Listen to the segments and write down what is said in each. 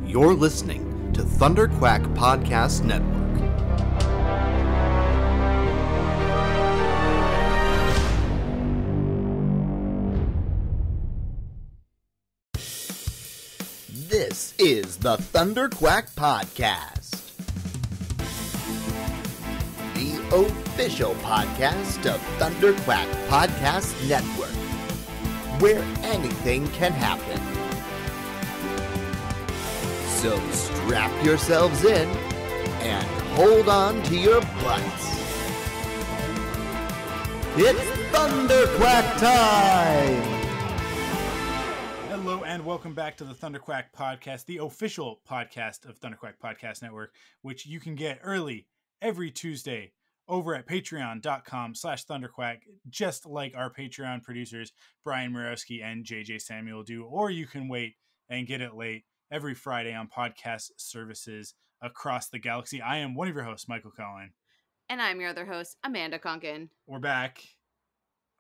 You're listening to Thunderquack Podcast Network. This is the Thunderquack Podcast, the official podcast of Thunderquack Podcast Network, where anything can happen. So strap yourselves in and hold on to your butts. It's Thunderquack time! Hello and welcome back to the Thunderquack Podcast, the official podcast of Thunderquack Podcast Network, which you can get early every Tuesday over at patreon.com/Thunderquack, just like our Patreon producers, Brian Murawski and JJ Samuel do, or you can wait and get it late every Friday on podcast services across the galaxy. I am one of your hosts, Michael Cohen. And I'm your other host, Amanda Conkin. We're back.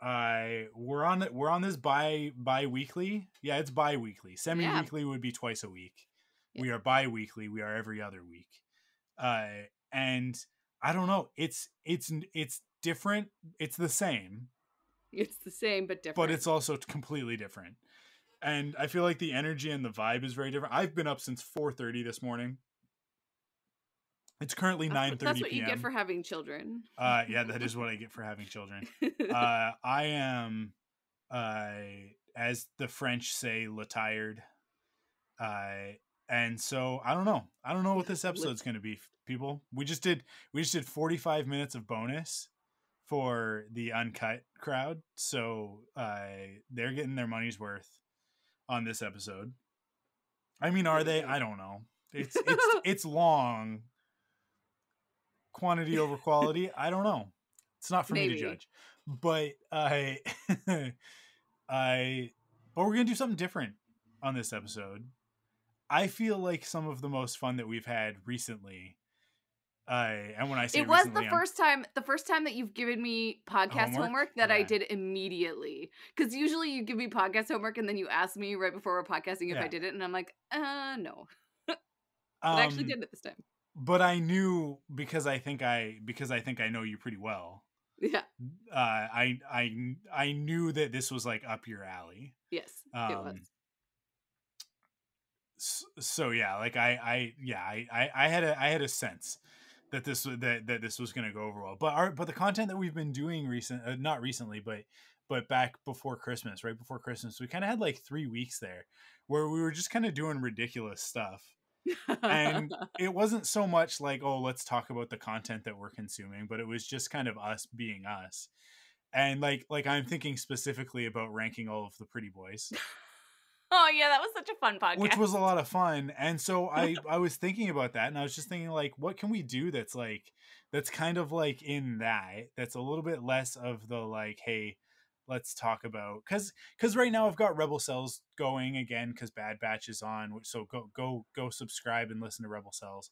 We're on this bi-weekly. Yeah, it's bi-weekly. Semi-weekly would be twice a week. Yeah. We are bi-weekly. We are every other week. And I don't know. It's different. It's the same. It's the same, but different. But it's also completely different. And I feel like the energy and the vibe is very different. I've been up since 4:30 this morning. It's currently 9:30 That's what p.m. you get for having children. Yeah, that is what I get for having children. I am, as the French say, tired. And so I don't know. I don't know what this episode's going to be, people. We just did 45 minutes of bonus for the uncut crowd. So they're getting their money's worth on this episode. I mean, are they? I don't know. It's long. Quantity over quality. I don't know. It's not for me to judge. But but we're gonna do something different on this episode. I feel like some of the most fun that we've had recently. And when I say it was recently, the first time that you've given me podcast homework that I did immediately. Because usually you give me podcast homework and then you ask me right before we're podcasting if I did it, and I'm like, no. But I actually did it this time. But I knew because I think I know you pretty well. Yeah. I knew that this was like up your alley. Yes, it was. So yeah, like I had a sense that this was going to go over well. But the content that we've been doing not recently, but back before Christmas, right before Christmas, we kind of had like 3 weeks there where we were just kind of doing ridiculous stuff. And it wasn't so much like, oh, let's talk about the content that we're consuming, but it was just kind of us being us. And like I'm thinking specifically about ranking all of the pretty boys. Oh yeah, that was such a fun podcast. Which was a lot of fun. And so I was thinking about that, and I was just thinking like, what can we do that's kind of like in that's a little bit less of the like, hey, let's talk about, because right now I've got Rebel Cells going again because Bad Batch is on, so go subscribe and listen to Rebel Cells,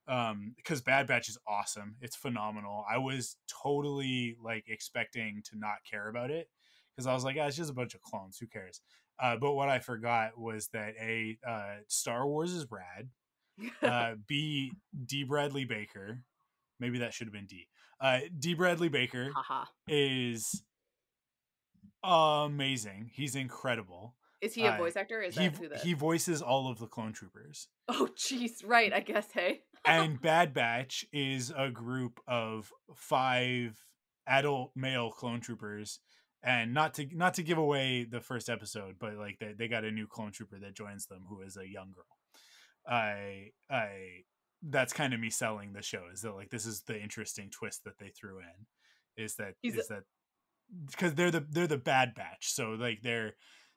because Bad Batch is awesome. It's phenomenal. I was totally like expecting to not care about it because I was like, it's just a bunch of clones, who cares? But what I forgot was that Star Wars is rad. B, D. Bradley Baker, maybe that should have been D. D. Bradley Baker is amazing. He's incredible. Is he a voice actor? He voices all of the clone troopers. Oh jeez, right, I guess, hey. And Bad Batch is a group of 5 adult male clone troopers, and not to give away the first episode, but like they got a new clone trooper that joins them who is a young girl. That's kind of me selling the show, is that like this is the interesting twist that they threw in, is that because they're the Bad Batch, so like they're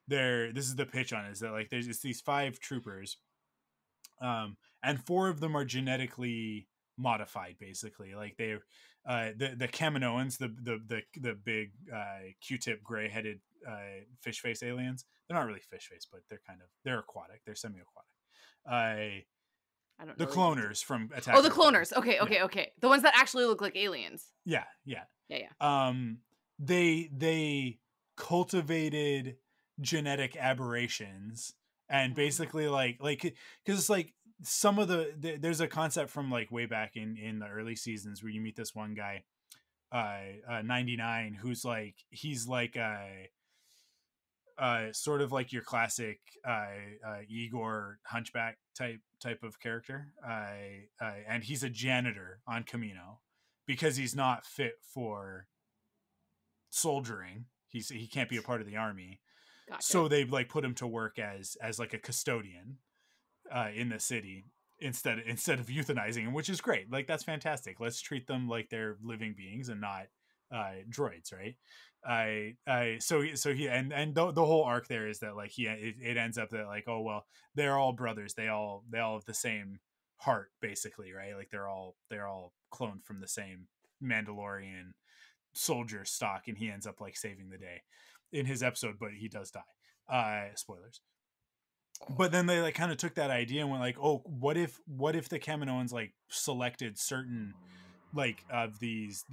this is the pitch on it, is that like there's just these 5 troopers, and 4 of them are genetically modified, basically. Like they're the Kaminoans, the big Q-tip gray-headed fish face aliens. They're not really fish face, but they're aquatic. They're semi-aquatic. I don't know. The cloners from Attack. Oh, the cloners. Okay. The ones that actually look like aliens. Yeah. They cultivated genetic aberrations and basically like because it's like some of there's a concept from like way back in the early seasons where you meet this one guy, 99, who's like, he's like sort of like your classic Igor hunchback type of character, and he's a janitor on Camino because he's not fit for soldiering. He can't be a part of the army. Gotcha. So they like put him to work as like a custodian in the city instead of euthanizing him, which is great. Like, that's fantastic. Let's treat them like they're living beings and not droids, right? So he and the whole arc there is that like it ends up that like, oh well, they're all brothers. They all have the same heart, basically, right? Like they're all cloned from the same Mandalorian soldier stock, and he ends up like saving the day in his episode, but he does die. Spoilers. But then they like kind of took that idea and went like, oh, what if the Kaminoans like selected certain like of these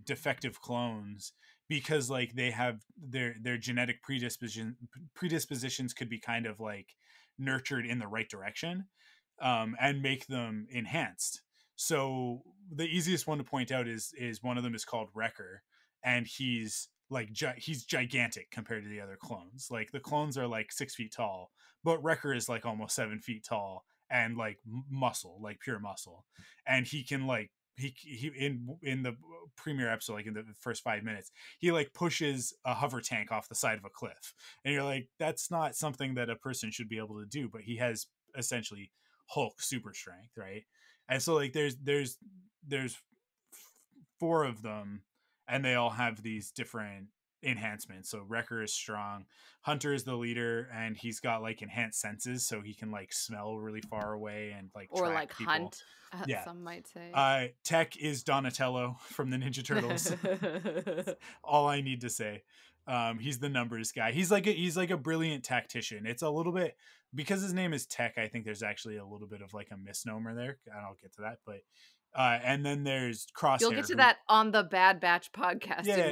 defective clones because like they have their genetic predispositions could be kind of like nurtured in the right direction, and make them enhanced. So the easiest one to point out is one of them is called Wrecker, and he's like he's gigantic compared to the other clones. Like the clones are like 6 feet tall, but Wrecker is like almost 7 feet tall and like muscle, like pure muscle, and he can like he in the premiere episode, like in the first 5 minutes, he like pushes a hover tank off the side of a cliff, and you're like, that's not something that a person should be able to do, but he has essentially Hulk super strength, right? And so like there's 4 of them, and they all have these different enhancements. So Wrecker is strong, Hunter is the leader, and he's got like enhanced senses, so he can like smell really far away and like or track like people. hunt. Yeah, some might say. Tech is Donatello from the Ninja Turtles. All I need to say. He's the numbers guy. He's like a brilliant tactician. It's a little bit, because his name is Tech, I think there's actually a little bit of like a misnomer there. I'll get to that, but and then there's Crosshair. You'll get to that on the Bad Batch podcast. Yeah,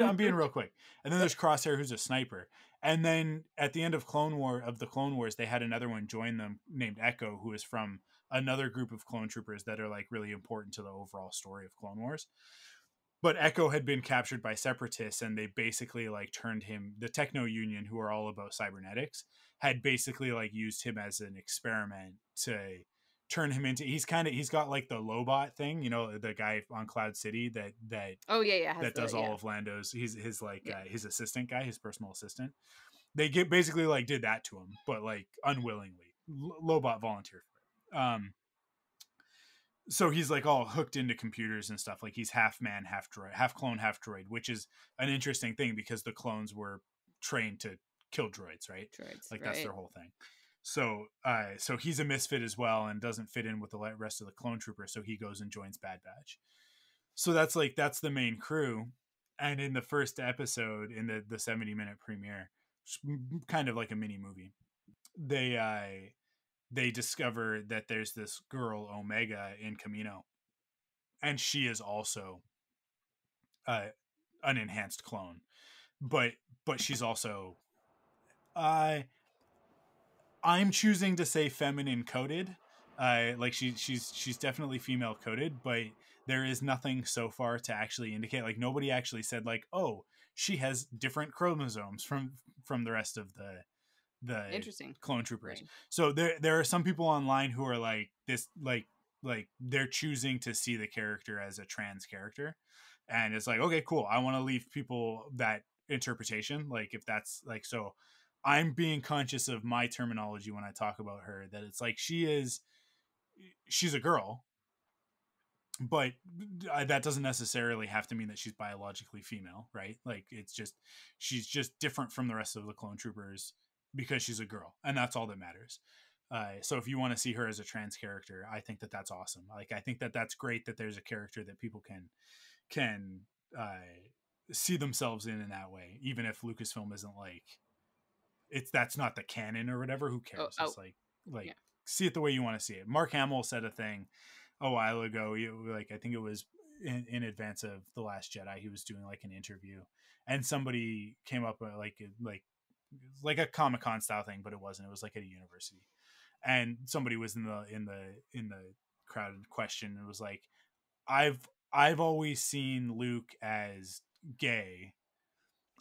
I'm being real quick. And then there's Crosshair, who's a sniper. And then at the end of the Clone Wars, they had another one join them named Echo, who is from another group of clone troopers that are like really important to the overall story of Clone Wars. But Echo had been captured by separatists, and they basically like turned him, the Techno Union, who are all about cybernetics, had basically like used him as an experiment to turn him into, he's got like the Lobot thing, you know, the guy on Cloud City that oh yeah that does all of Lando's, he's his like his assistant guy, his personal assistant. They basically like did that to him, but like unwillingly. Lobot volunteered for it. So he's like all hooked into computers and stuff. Like he's half man, half droid, half clone, half droid, which is an interesting thing because the clones were trained to kill droids, right? Like that's their whole thing. So so he's a misfit as well and doesn't fit in with the rest of the clone troopers. So he goes and joins Bad Batch. So that's the main crew. And in the first episode, in the 70-minute premiere, kind of like a mini movie, they discover that there's this girl Omega in Camino, and she is also an enhanced clone, but she's also I'm choosing to say feminine coded. Like she's definitely female coded, but there is nothing so far to actually indicate, like nobody actually said like, oh, she has different chromosomes from the rest of the interesting clone troopers. Right. So there are some people online who are like this, like they're choosing to see the character as a trans character, and it's like, okay, cool, I want to leave people that interpretation, like if that's like, so I'm being conscious of my terminology when I talk about her, that it's like she's a girl, but that doesn't necessarily have to mean that she's biologically female, right? Like it's just, she's just different from the rest of the clone troopers because she's a girl, and that's all that matters. So if you want to see her as a trans character, I think that that's awesome. Like I think that that's great that there's a character that people can see themselves in that way, even if Lucasfilm isn't like, that's not the canon or whatever. Who cares? It's like yeah. See it the way you want to see it. Mark Hamill said a thing a while ago, like I think it was in advance of The Last Jedi, he was doing like an interview, and somebody came up like a Comic-Con style thing, but it wasn't. It was like at a university, and somebody was in the crowded question, and was like, I've always seen Luke as gay.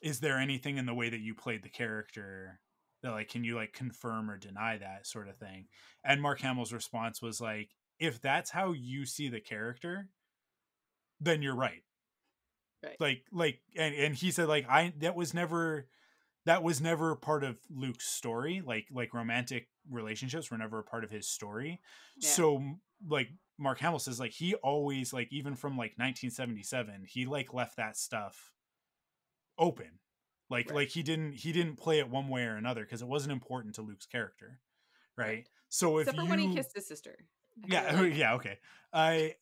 Is there anything in the way that you played the character that, like, can you like confirm or deny that sort of thing? And Mark Hamill's response was like, if that's how you see the character, then you're right. Right. And he said, like, that was never part of Luke's story. Like romantic relationships were never a part of his story. Yeah. So like Mark Hamill says, like, he always, like, even from like 1977, he like left that stuff open. Like he didn't play it one way or another because it wasn't important to Luke's character. Right. So if except for when he kissed his sister. Yeah, okay.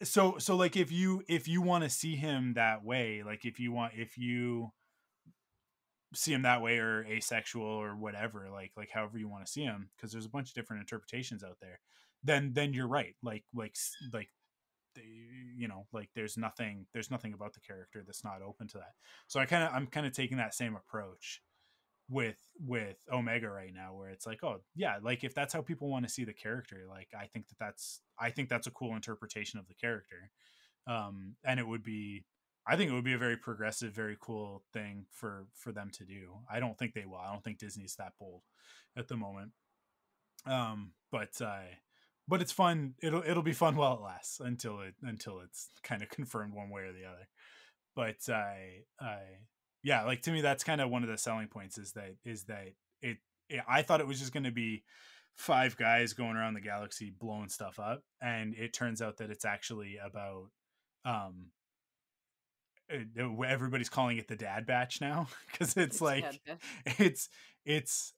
So like if you want to see him that way, like if you see him that way, or asexual or whatever, like however you want to see him, because there's a bunch of different interpretations out there, then you're right. Like you know, like there's nothing about the character that's not open to that. So I'm kind of taking that same approach with Omega right now, where it's like, oh yeah, like if that's how people want to see the character, like I think that's a cool interpretation of the character. And I think it would be a very progressive, very cool thing for them to do. I don't think they will. I don't think Disney's that bold at the moment. But it's fun. It'll be fun while it lasts, until it's kind of confirmed one way or the other. But yeah, like to me, that's kind of one of the selling points, is that it I thought it was just going to be 5 guys going around the galaxy blowing stuff up, and it turns out that it's actually about everybody's calling it the Dad Batch now, because it's like it's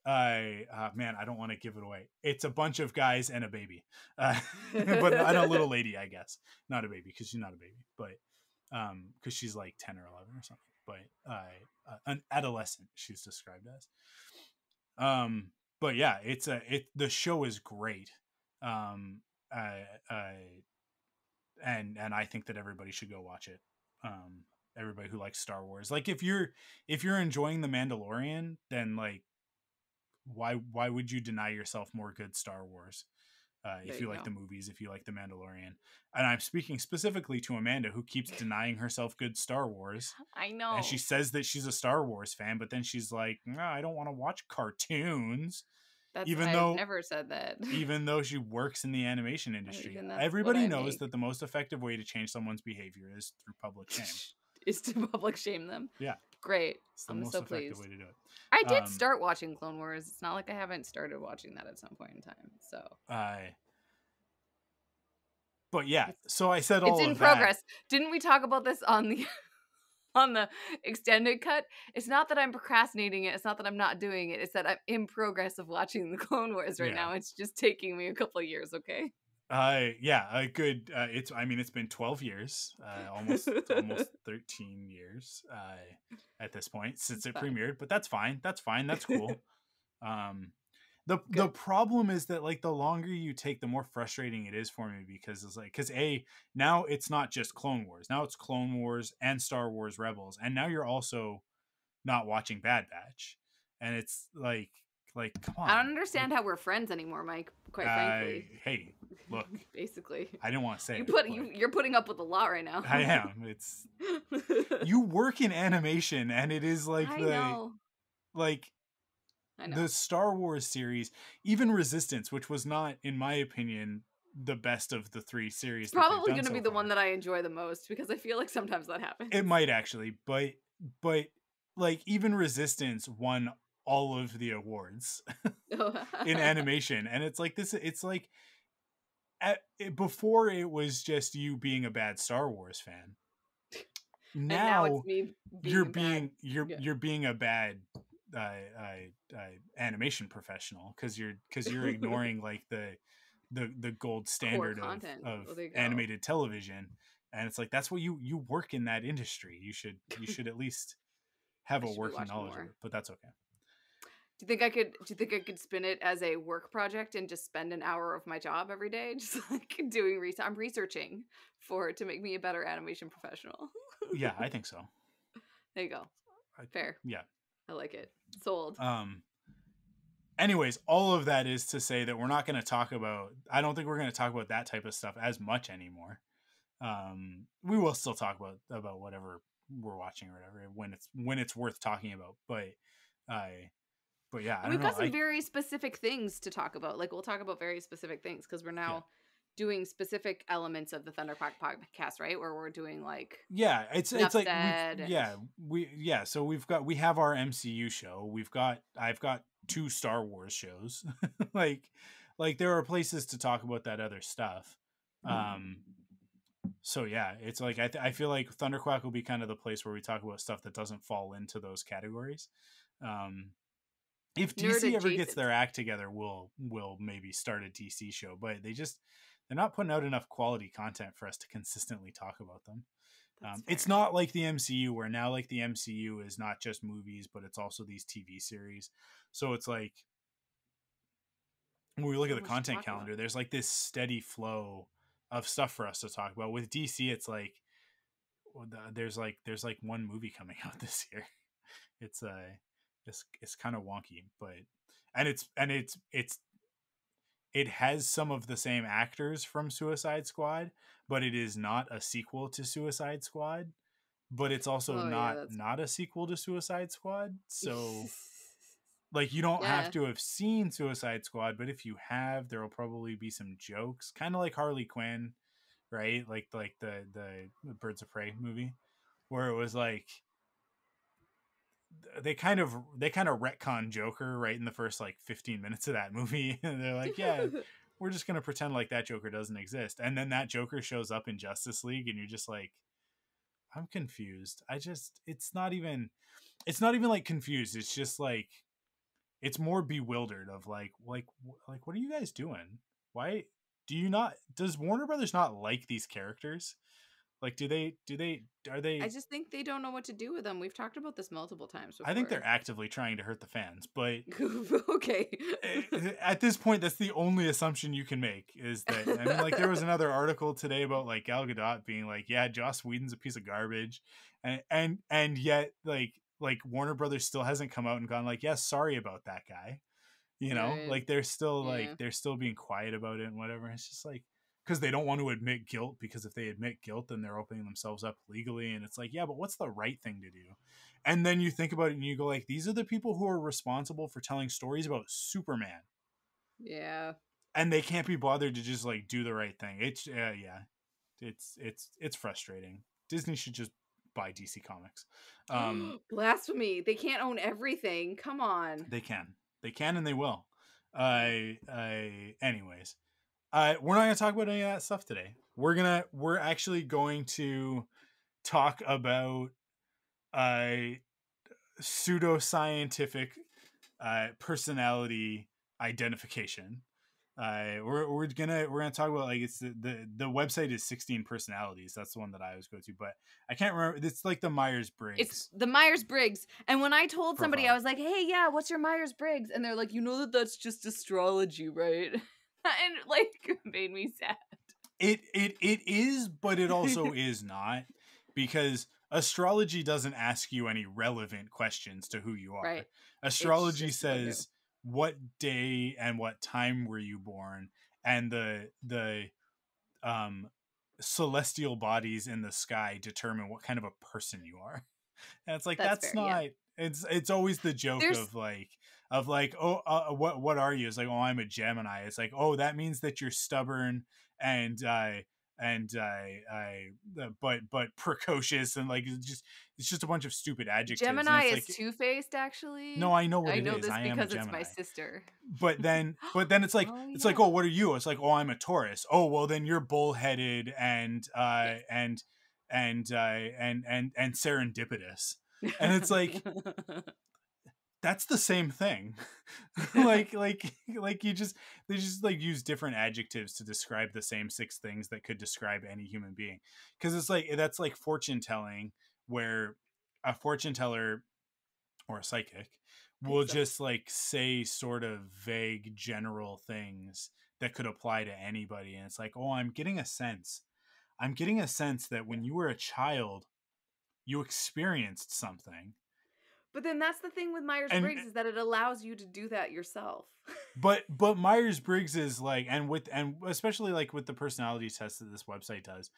man, I don't want to give it away. It's a bunch of guys and a baby, but and a little lady, I guess, not a baby because she's not a baby, but because she's like 10 or 11 or something, but an adolescent she's described as. But yeah, the show is great. um and I think that everybody should go watch it. Everybody who likes Star Wars, like if you're enjoying The Mandalorian, then like why would you deny yourself more good Star Wars? If you like the movies, if you like The Mandalorian. And I'm speaking specifically to Amanda, who keeps denying herself good Star Wars. I know. And she says that she's a Star Wars fan, but then she's like, no, I don't want to watch cartoons. I've never said that. Even though she works in the animation industry. Everybody knows that the most effective way to change someone's behavior is through public shame. Is to public shame them. Yeah. Great. I'm so pleased. Way to do it. I did start watching Clone Wars. It's not like I haven't started watching that at some point in time. So but yeah, so I said all of that. It's in progress. Didn't we talk about this on the on the extended cut? It's not that I'm procrastinating it. It's not that I'm not doing it. It's that I'm in progress of watching the Clone Wars right now. It's just taking me a couple of years, okay? Yeah, good. It's been 12 years, almost 13 years at this point since it premiered, but that's fine. That's cool. The problem is that like the longer you take, the more frustrating it is for me, because it's like, now it's not just Clone Wars. Now it's Clone Wars and Star Wars Rebels, and now you're also not watching Bad Batch, and it's like come on. I don't understand how we're friends anymore, Mike, quite frankly. Hey, look. Basically. I didn't want to say you're putting up with a lot right now. I am. It's you work in animation, and it is like I know. The Star Wars series, even Resistance, which was not, in my opinion, the best of the 3 series. It's probably going to be the one that I enjoy the most, because I feel like sometimes that happens. It might actually, but like even Resistance won all of the awards in animation, and it's like this. It's like before it was just you being a bad Star Wars fan. Now it's me being you're being a bad animation professional, because you're ignoring like the gold standard of animated television, and it's like that's what you work in that industry. You should at least have a working knowledge of it, but that's okay. Do you think I could spin it as a work project and just spend an hour of my job every day just like doing research? I'm researching to make me a better animation professional. Yeah, I think so. There you go. Fair. Yeah. I like it. Sold. anyways, all of that is to say that we're not going to talk about. I don't think we're going to talk about that type of stuff as much anymore. We will still talk about whatever we're watching or whatever when it's worth talking about. But yeah, I And don't we've know. got some very specific things to talk about. Like, we'll talk about very specific things because we're now doing specific elements of the Thunderquack podcast, right? Where we're doing like it's like so we have our MCU show. I've got 2 Star Wars shows. like there are places to talk about that other stuff. So yeah, it's like I feel like Thunderquack will be kind of the place where we talk about stuff that doesn't fall into those categories. If DC ever gets their act together, we'll maybe start a DC show, but they're not putting out enough quality content for us to consistently talk about them. It's not like the MCU, where now like the MCU is not just movies, but it's also these TV series. So it's like when we look at the content calendar, there's like this steady flow of stuff for us to talk about. With DC, it's like there's like one movie coming out this year. It's kind of wonky, but it has some of the same actors from Suicide Squad, but it is not a sequel to Suicide Squad. But it's also not a sequel to Suicide Squad. So like you don't have to have seen Suicide Squad, but if you have, there will probably be some jokes, kind of like Harley Quinn, right? Like the Birds of Prey movie, where it was like they kind of retcon Joker right in the first like 15 minutes of that movie. And they're like, yeah, we're just gonna pretend like that Joker doesn't exist, and then that Joker shows up in Justice League, and you're just like, I'm confused. It's not even like confused. It's just like it's more bewildered of like what are you guys doing? Why do you not? Does Warner Brothers not like these characters? Like, are they? I just think they don't know what to do with them. We've talked about this multiple times before. I think they're actively trying to hurt the fans, but okay. At this point, that's the only assumption you can make, is that, I mean, like there was another article today about like Gal Gadot being like, yeah, Joss Whedon's a piece of garbage, and yet like Warner Brothers still hasn't come out and gone like, yeah, sorry about that guy. You know, right. Like they're still like they're still being quiet about it and whatever. It's just like, because they don't want to admit guilt, because if they admit guilt, then they're opening themselves up legally. And it's like, yeah, but what's the right thing to do? And then you think about it and you go like, these are the people who are responsible for telling stories about Superman. Yeah. And they can't be bothered to just like do the right thing. It's it's frustrating. Disney should just buy DC Comics. Blasphemy. They can't own everything. Come on. They can and they will. Anyways. We're not going to talk about any of that stuff today. We're actually going to talk about pseudoscientific personality identification. We're gonna talk about, like, it's the website is 16 personalities. That's the one that I always go to, but I can't remember. It's like the Myers-Briggs. It's the Myers-Briggs. And when I told somebody, I was like, hey, yeah, what's your Myers-Briggs? And they're like, you know that's just astrology, right? And like made me sad. It is, but it also is not, because astrology doesn't ask you any relevant questions to who you are. Right. Astrology says what day and what time were you born, and the celestial bodies in the sky determine what kind of a person you are. And it's like that's fair, not. Yeah. It's always the joke of like what are you? It's like, oh, I'm a Gemini. It's like, oh, that means that you're stubborn and but precocious, and like it's just a bunch of stupid adjectives. Gemini is two-faced, actually. No, I know what it is. I know this because it's my sister. But then it's like it's like, oh, what are you? It's like, oh, I'm a Taurus. Oh, well, then you're bullheaded and serendipitous. And it's like, that's the same thing. like they just like use different adjectives to describe the same 6 things that could describe any human being. Because it's like, that's like fortune telling, where a fortune teller or a psychic will just like say sort of vague general things that could apply to anybody. And it's like, oh, I'm getting a sense that when you were a child, you experienced something. But then that's the thing with Myers-Briggs is that it allows you to do that yourself. But Myers-Briggs is like, and especially like with the personality test that this website does,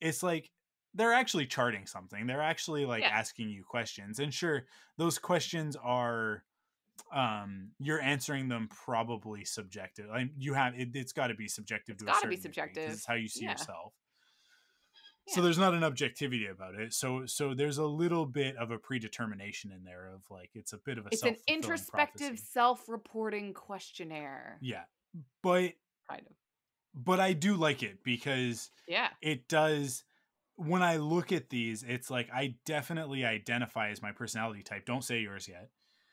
it's like they're actually charting something. They're actually like asking you questions, and sure, those questions are you're answering them probably subjective. Like it's got to be subjective. It's got to be subjective because it's how you see yourself. So there's not an objectivity about it. So there's a little bit of a predetermination in there of like it's a bit of a it's an introspective self-reporting questionnaire. Yeah, but kind of. But I do like it because it does. When I look at these, it's like I definitely identify as my personality type. Don't say yours yet.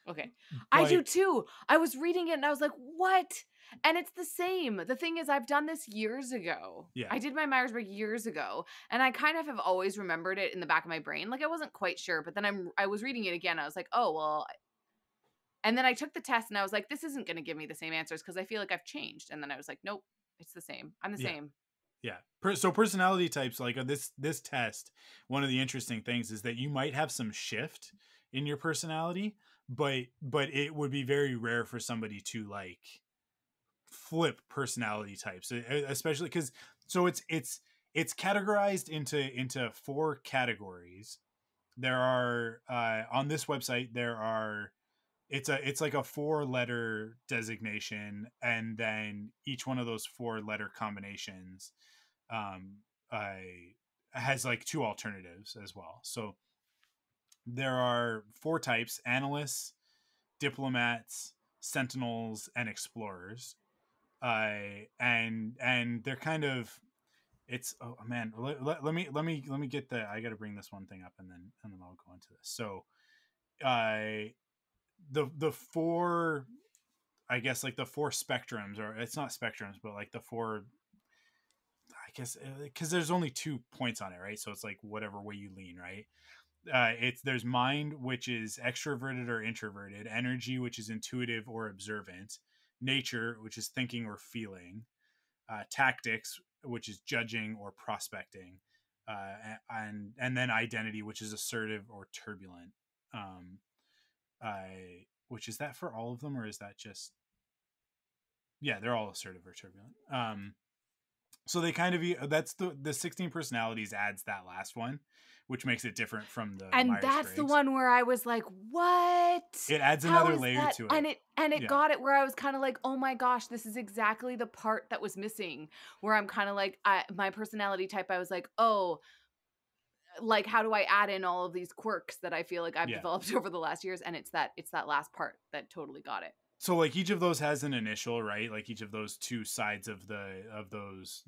Okay. I do too. I was reading it and I was like, what? And it's the same. The thing is, I've done this years ago. Yeah. I did my Myers-Briggs years ago. And I kind of have always remembered it in the back of my brain. Like I wasn't quite sure, but then I was reading it again. I was like, oh, well. And then I took the test and I was like, this isn't going to give me the same answers because I feel like I've changed. And then I was like, nope, it's the same. I'm the same. Yeah. So personality types, like this test, one of the interesting things is that you might have some shift in your personality, but it would be very rare for somebody to like flip personality types, especially because it's categorized into 4 categories. There are on this website there are it's like a 4-letter designation, and then each one of those 4-letter combinations has like 2 alternatives as well. So there are 4 types: analysts, diplomats, sentinels, and explorers. And they're kind of, it's, oh man, let me get I got to bring this one thing up and then I'll go into this. So the 4, I guess, like the 4 spectrums, or it's not spectrums, but like the 4, I guess, because there's only 2 points on it, right? So it's like whatever way you lean, right? There's mind, which is extroverted or introverted; energy, which is intuitive or observant; nature, which is thinking or feeling; tactics, which is judging or prospecting; and then identity, which is assertive or turbulent. Which is that for all of them, or is that just? Yeah, they're all assertive or turbulent. So they kind of, that's the 16 personalities adds that last one, which makes it different from the and Myers-Briggs. That's the one where I was like, what? It adds another layer to it. And it got it where I was kind of like, oh my gosh, this is exactly the part that was missing, where I'm kind of like, my personality type, I was like, oh, like, how do I add in all of these quirks that I feel like I've developed over the last years? And it's that last part that totally got it. So like each of those has an initial, right? Like each of those 2 sides of those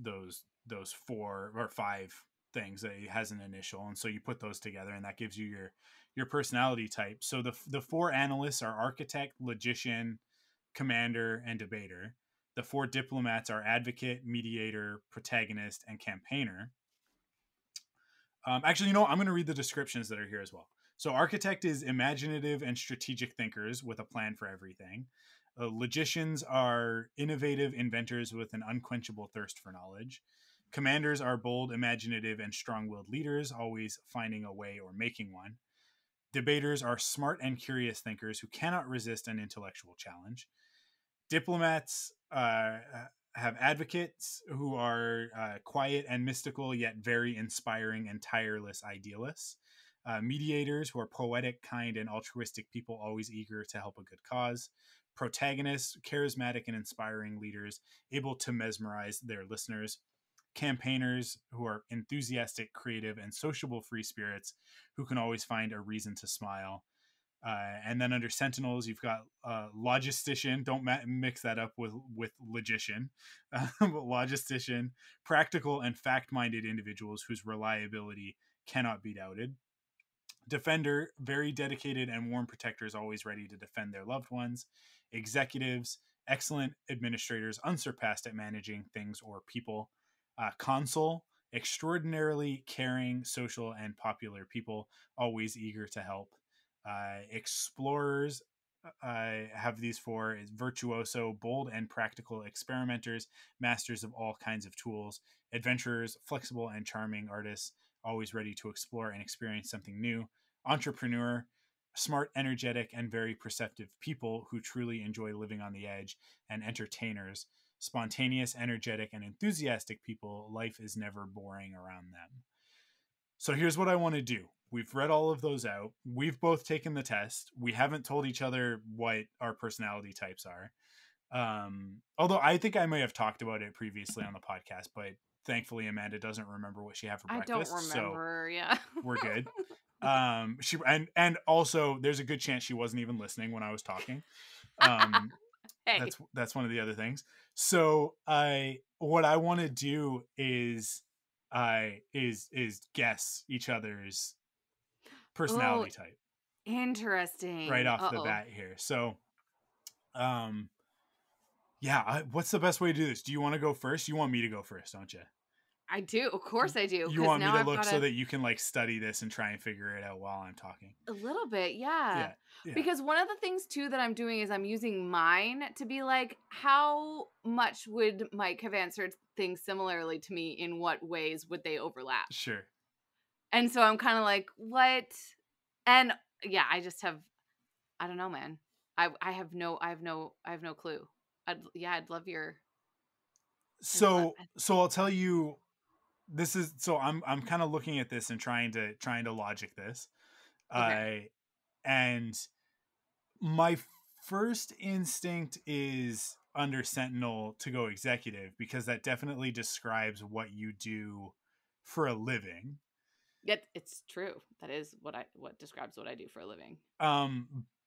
4 or 5 things, it has an initial, and so you put those together, and that gives you your personality type. So the 4 analysts are architect, logician, commander, and debater. The 4 diplomats are advocate, mediator, protagonist, and campaigner. Actually, I'm going to read the descriptions that are here as well. So architect is imaginative and strategic thinkers with a plan for everything. Logicians are innovative inventors with an unquenchable thirst for knowledge. Commanders are bold, imaginative, and strong-willed leaders, always finding a way or making one. Debaters are smart and curious thinkers who cannot resist an intellectual challenge. Diplomats have advocates who are quiet and mystical, yet very inspiring and tireless idealists. Mediators who are poetic, kind, and altruistic people, always eager to help a good cause. Protagonists, charismatic and inspiring leaders, able to mesmerize their listeners. Campaigners who are enthusiastic, creative, and sociable free spirits who can always find a reason to smile. And then under sentinels, you've got logistician. Don't mix that up with logician. Logistician, practical and fact-minded individuals whose reliability cannot be doubted. Defender, very dedicated and warm protectors, always ready to defend their loved ones. Executives, excellent administrators, unsurpassed at managing things or people. Consul, extraordinarily caring, social, and popular people, always eager to help. Explorers have these 4: is virtuoso, bold and practical experimenters, masters of all kinds of tools. Adventurers, flexible and charming artists, always ready to explore and experience something new. Entrepreneur, smart, energetic, and very perceptive people who truly enjoy living on the edge, and entertainers, spontaneous, energetic, and enthusiastic people. Life is never boring around them. So here's what I want to do. We've read all of those out. We've both taken the test. We haven't told each other what our personality types are. Although I think I may have talked about it previously on the podcast, but thankfully Amanda doesn't remember what she had for I breakfast. don't remember. Yeah. We're good. She and also there's a good chance she wasn't even listening when I was talking. Hey. That's one of the other things. So what I want to do is guess each other's personality type Interesting. right off the bat here. So yeah, what's the best way to do this? Do you want to go first? You want me to go first, don't you? I do. Of course I do. You want me to look so that you can like study this and try and figure it out while I'm talking? A little bit, yeah. Yeah. Because one of the things too that I'm doing is I'm using mine to be like, how much would Mike have answered things similarly to me? In what ways would they overlap? Sure. And so I'm kind of like, what? And yeah, I just have, I don't know, man. I have no clue. I'd love your. So I'll tell you. This is so I'm kind of looking at this and trying to logic this. Okay. And my first instinct is under Sentinel to go executive, because that definitely describes what you do for a living. Yet it's true. That is what describes what I do for a living.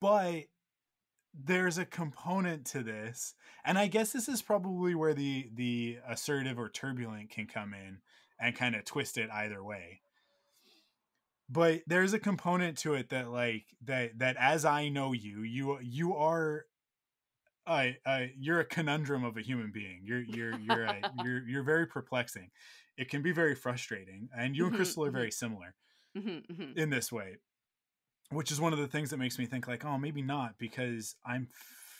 But there's a component to this, and I guess this is probably where the assertive or turbulent can come in and kind of twist it either way. But there's a component to it that like that as I know you are you're a conundrum of a human being. You're very perplexing. It can be very frustrating, and you and Crystal are very similar in this way, which is one of the things that makes me think like, oh, maybe not, because I'm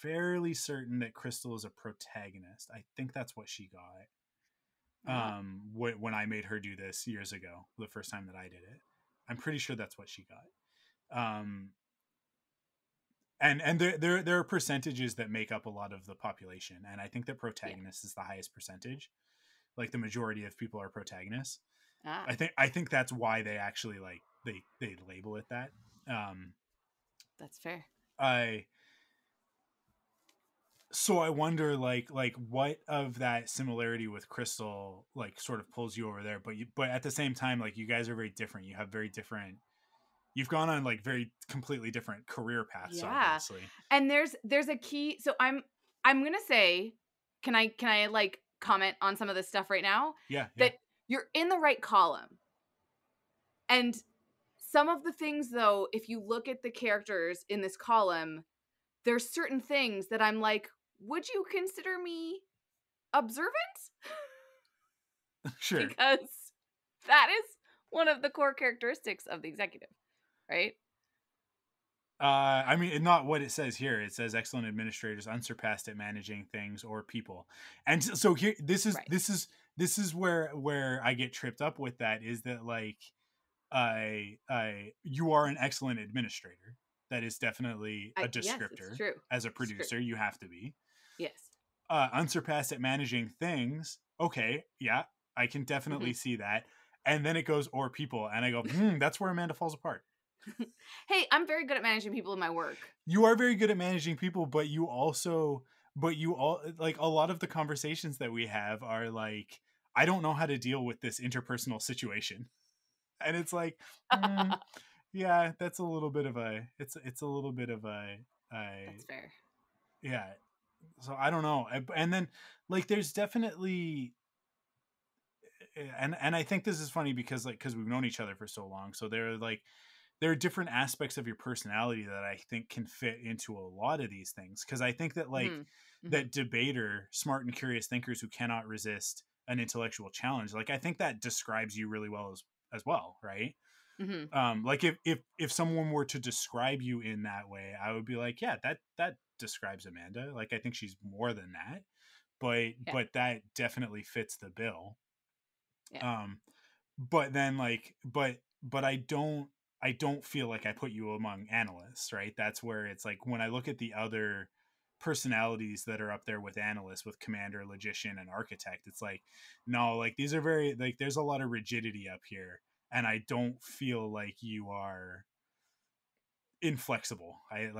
fairly certain that Crystal is a protagonist. I think that's what she got. When I made her do this years ago, the first time that I did it, I'm pretty sure that's what she got. And there are percentages that make up a lot of the population, and I think that protagonist is the highest percentage. Like the majority of people are protagonists. I think that's why they actually like they label it that. That's fair. So I wonder like what of that similarity with Crystal like sort of pulls you over there, but at the same time, like you guys are very different. You have very different. You've gone on like very completely different career paths, obviously. And there's a key. So I'm gonna say, can I like comment on some of this stuff right now? Yeah. That you're in the right column. And some of the things though, if you look at the characters in this column, there's certain things that I'm like, would you consider me observant? Sure. Because that is one of the core characteristics of the executive, right? I mean, not what it says here. It says excellent administrators, unsurpassed at managing things or people. And so here, this is where I get tripped up with that, is that like, you are an excellent administrator. That is definitely a descriptor. Yes, it's true. As a producer, you have to be. Yes. Unsurpassed at managing things. Okay. Yeah, I can definitely see that. And then it goes, or people. And I go, that's where Amanda falls apart. Hey, I'm very good at managing people in my work. You are very good at managing people, but you all like a lot of the conversations that we have are like, I don't know how to deal with this interpersonal situation. And it's like, yeah, that's a little bit of a, it's a little bit of a, that's fair. Yeah. So I don't know. And then like, there's definitely, and I think this is funny because we've known each other for so long. So there are different aspects of your personality that I think can fit into a lot of these things. Cause I think that like that debater, smart and curious thinkers who cannot resist an intellectual challenge. Like, I think that describes you really well as well. Right. Like if someone were to describe you in that way, I would be like, yeah, that describes Amanda. Like, I think she's more than that, but that definitely fits the bill. Yeah. But then like, but I don't I don't feel like I put you among analysts, right? That's where it's like when I look at the other personalities that are up there with analysts, with commander, logician, and architect, it's like, no, like these are very, like there's a lot of rigidity up here, and I don't feel like you are inflexible. I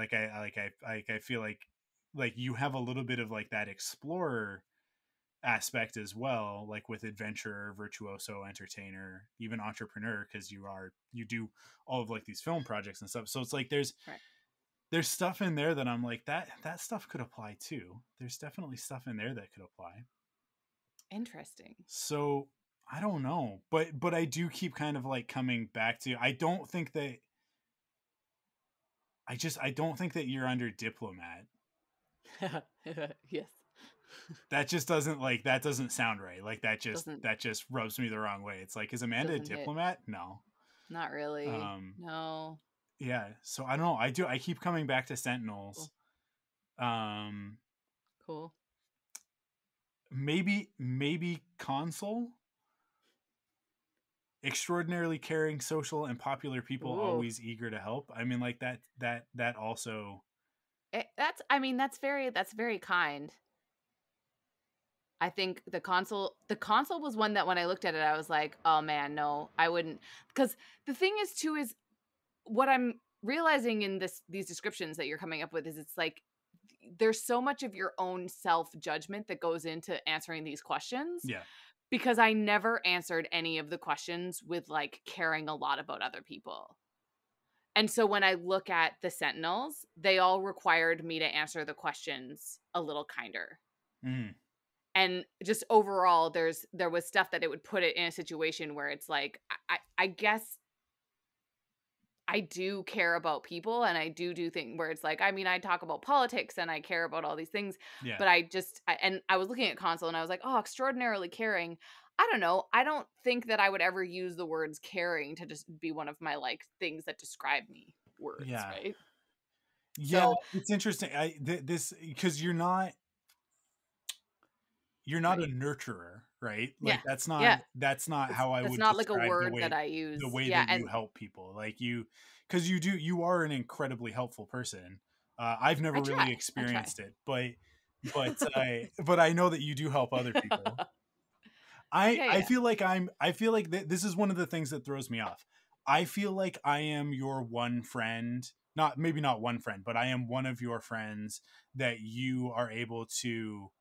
feel like you have a little bit of like that explorer aspect as well, like with adventurer, virtuoso, entertainer, even entrepreneur, because you do all of like these film projects and stuff. So it's like there's stuff in there that I'm like, that stuff could apply too. There's definitely stuff in there that could apply. Interesting. So I don't know, but I do keep kind of like coming back to, I don't think that you're under diplomat. Yes. That just doesn't like, that doesn't sound right. Like that just rubs me the wrong way. It's like, is Amanda a diplomat? No. Not really. No. Yeah. So I don't know. I keep coming back to Sentinels. Cool. Cool. Maybe Consul. Extraordinarily caring, social, and popular people. Ooh. Always eager to help. I mean, like that also. That's very kind. I think the Consul was one that when I looked at it, I was like, oh man, no, I wouldn't. Because the thing is too, is what I'm realizing in these descriptions that you're coming up with is it's like, there's so much of your own self-judgment that goes into answering these questions. Yeah. Because I never answered any of the questions with like caring a lot about other people. And so when I look at the Sentinels, they all required me to answer the questions a little kinder. Mm. And just overall, there was stuff that it would put it in a situation where it's like, I guess I do care about people, and I do things where it's like, I mean, I talk about politics and I care about all these things, but I was looking at Consul and I was like, oh, extraordinarily caring. I don't know. I don't think that I would ever use the words caring to just be one of my like things that describe me words. Yeah. Right. Yeah. So, it's interesting. This, because you're not a nurturer, right? Like that's not how I would not describe like a word that I use. The way that you help people, like because you are an incredibly helpful person. I've never really experienced it, but I know that you do help other people. I feel like this is one of the things that throws me off. I feel like I am your one friend, maybe not one friend, but I am one of your friends that you are able to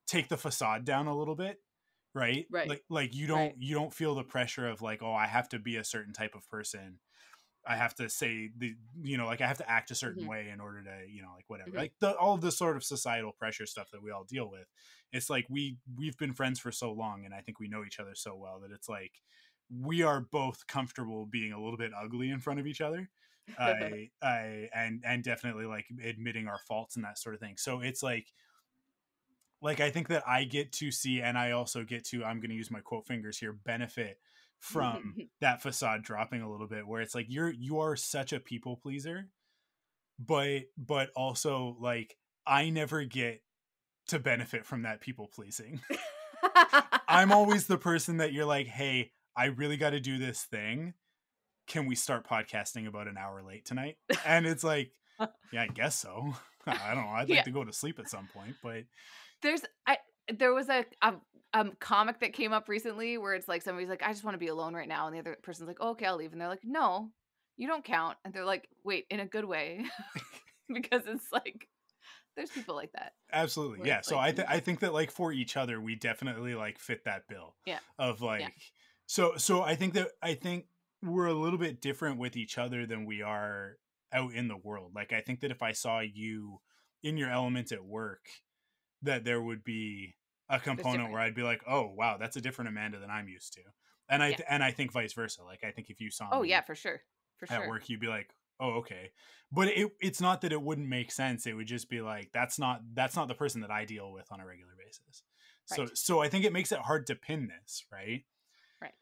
take the facade down a little bit, right? Like you don't feel the pressure of like, oh, I have to be a certain type of person. I have to say like I have to act a certain way in order to, like whatever, like all of the sort of societal pressure stuff that we all deal with. It's like we've been friends for so long, and I think we know each other so well that it's like we are both comfortable being a little bit ugly in front of each other. And definitely like admitting our faults and that sort of thing. So it's like I think that I get to see, and I also get to, I'm going to use my quote fingers here, benefit from that facade dropping a little bit, where it's like you are such a people pleaser, but also like I never get to benefit from that people pleasing. I'm always the person that you're like, hey, I really got to do this thing. Can we start podcasting about an hour late tonight? And it's like, yeah, I guess so. I don't know. I'd like to go to sleep at some point, but there was a comic that came up recently where it's like somebody's like, I just want to be alone right now, and the other person's like, oh, okay, I'll leave, and they're like, no, you don't count, and they're like, wait, in a good way, because it's like there's people like that. Absolutely, yeah. So like, I think that like for each other, we definitely like fit that bill. Yeah. Of like, so I think we're a little bit different with each other than we are out in the world. Like I think that if I saw you in your element at work, that there would be a component where I'd be like, oh wow, that's a different Amanda than I'm used to. And I think vice versa. Like I think if you saw me for sure at work, you'd be like, oh, okay. But it's not that it wouldn't make sense. It would just be like, that's not the person that I deal with on a regular basis. Right. So I think it makes it hard to pin this, right? Right.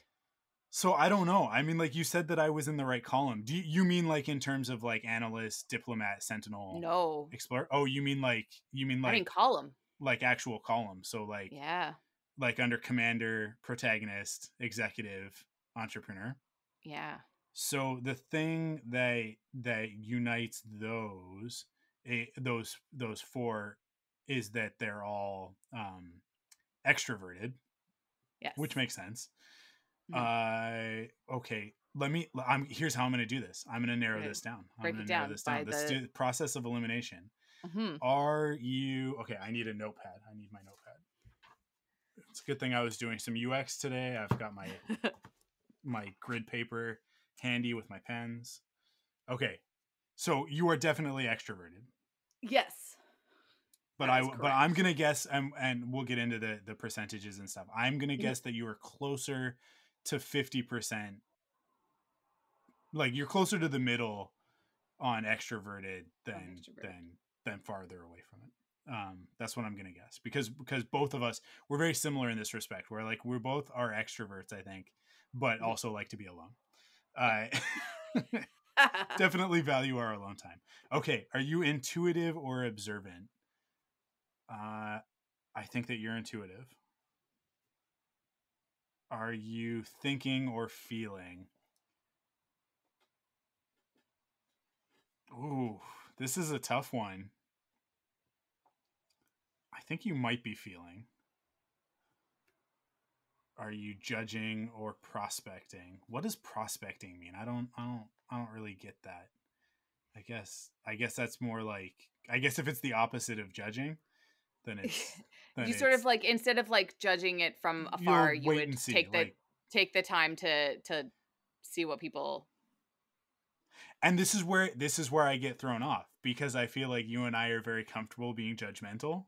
So I don't know. I mean, like you said that I was in the right column. Do you mean like in terms of like analyst, diplomat, sentinel? No. Explorer? Oh, you mean like I mean column. Like actual column. So like like under commander, protagonist, executive, entrepreneur. Yeah. So the thing that unites those four is that they're all extroverted, Yes. which makes sense. Mm-hmm. Okay. Here's how I'm going to do this. I'm going to narrow this down. Break it down by The process of elimination. Mm-hmm. Are you okay? I need a notepad. I need my notepad. It's a good thing I was doing some UX today. I've got my grid paper handy with my pens. Okay. So you are definitely extroverted. Yes. But I'm going to guess and we'll get into the percentages and stuff. I'm going to guess that you are closer to 50%. Like you're closer to the middle on extroverted than farther away from it. That's what I'm gonna guess because both of us, we're very similar in this respect. We're like we both are extroverts, I think, but also like to be alone. Definitely value our alone time. Okay, are you intuitive or observant? I think that you're intuitive. Are you thinking or feeling? Ooh, this is a tough one. I think you might be feeling. Are you judging or prospecting? What does prospecting mean? I don't really get that. I guess that's more like, I guess if it's the opposite of judging, then it's you sort of like, instead of like judging it from afar, you would take the time to see what people. And this is where I get thrown off because I feel like you and I are very comfortable being judgmental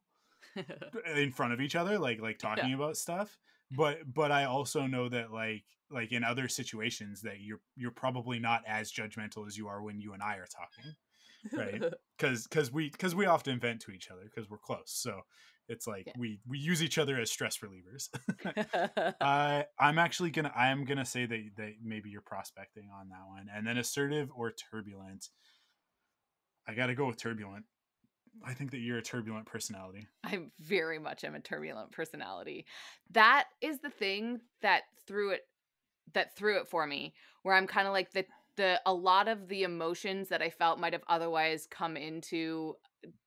in front of each other, like talking about stuff. But I also know that like in other situations that you're probably not as judgmental as you are when you and I are talking, right? Because we often vent to each other because we're close. So it's like we use each other as stress relievers. I am gonna say that maybe you're prospecting on that one, and then assertive or turbulent. I got to go with turbulent. I think that you're a turbulent personality. I very much am a turbulent personality. That is the thing that threw it for me, where I'm kind of like a lot of the emotions that I felt might have otherwise come into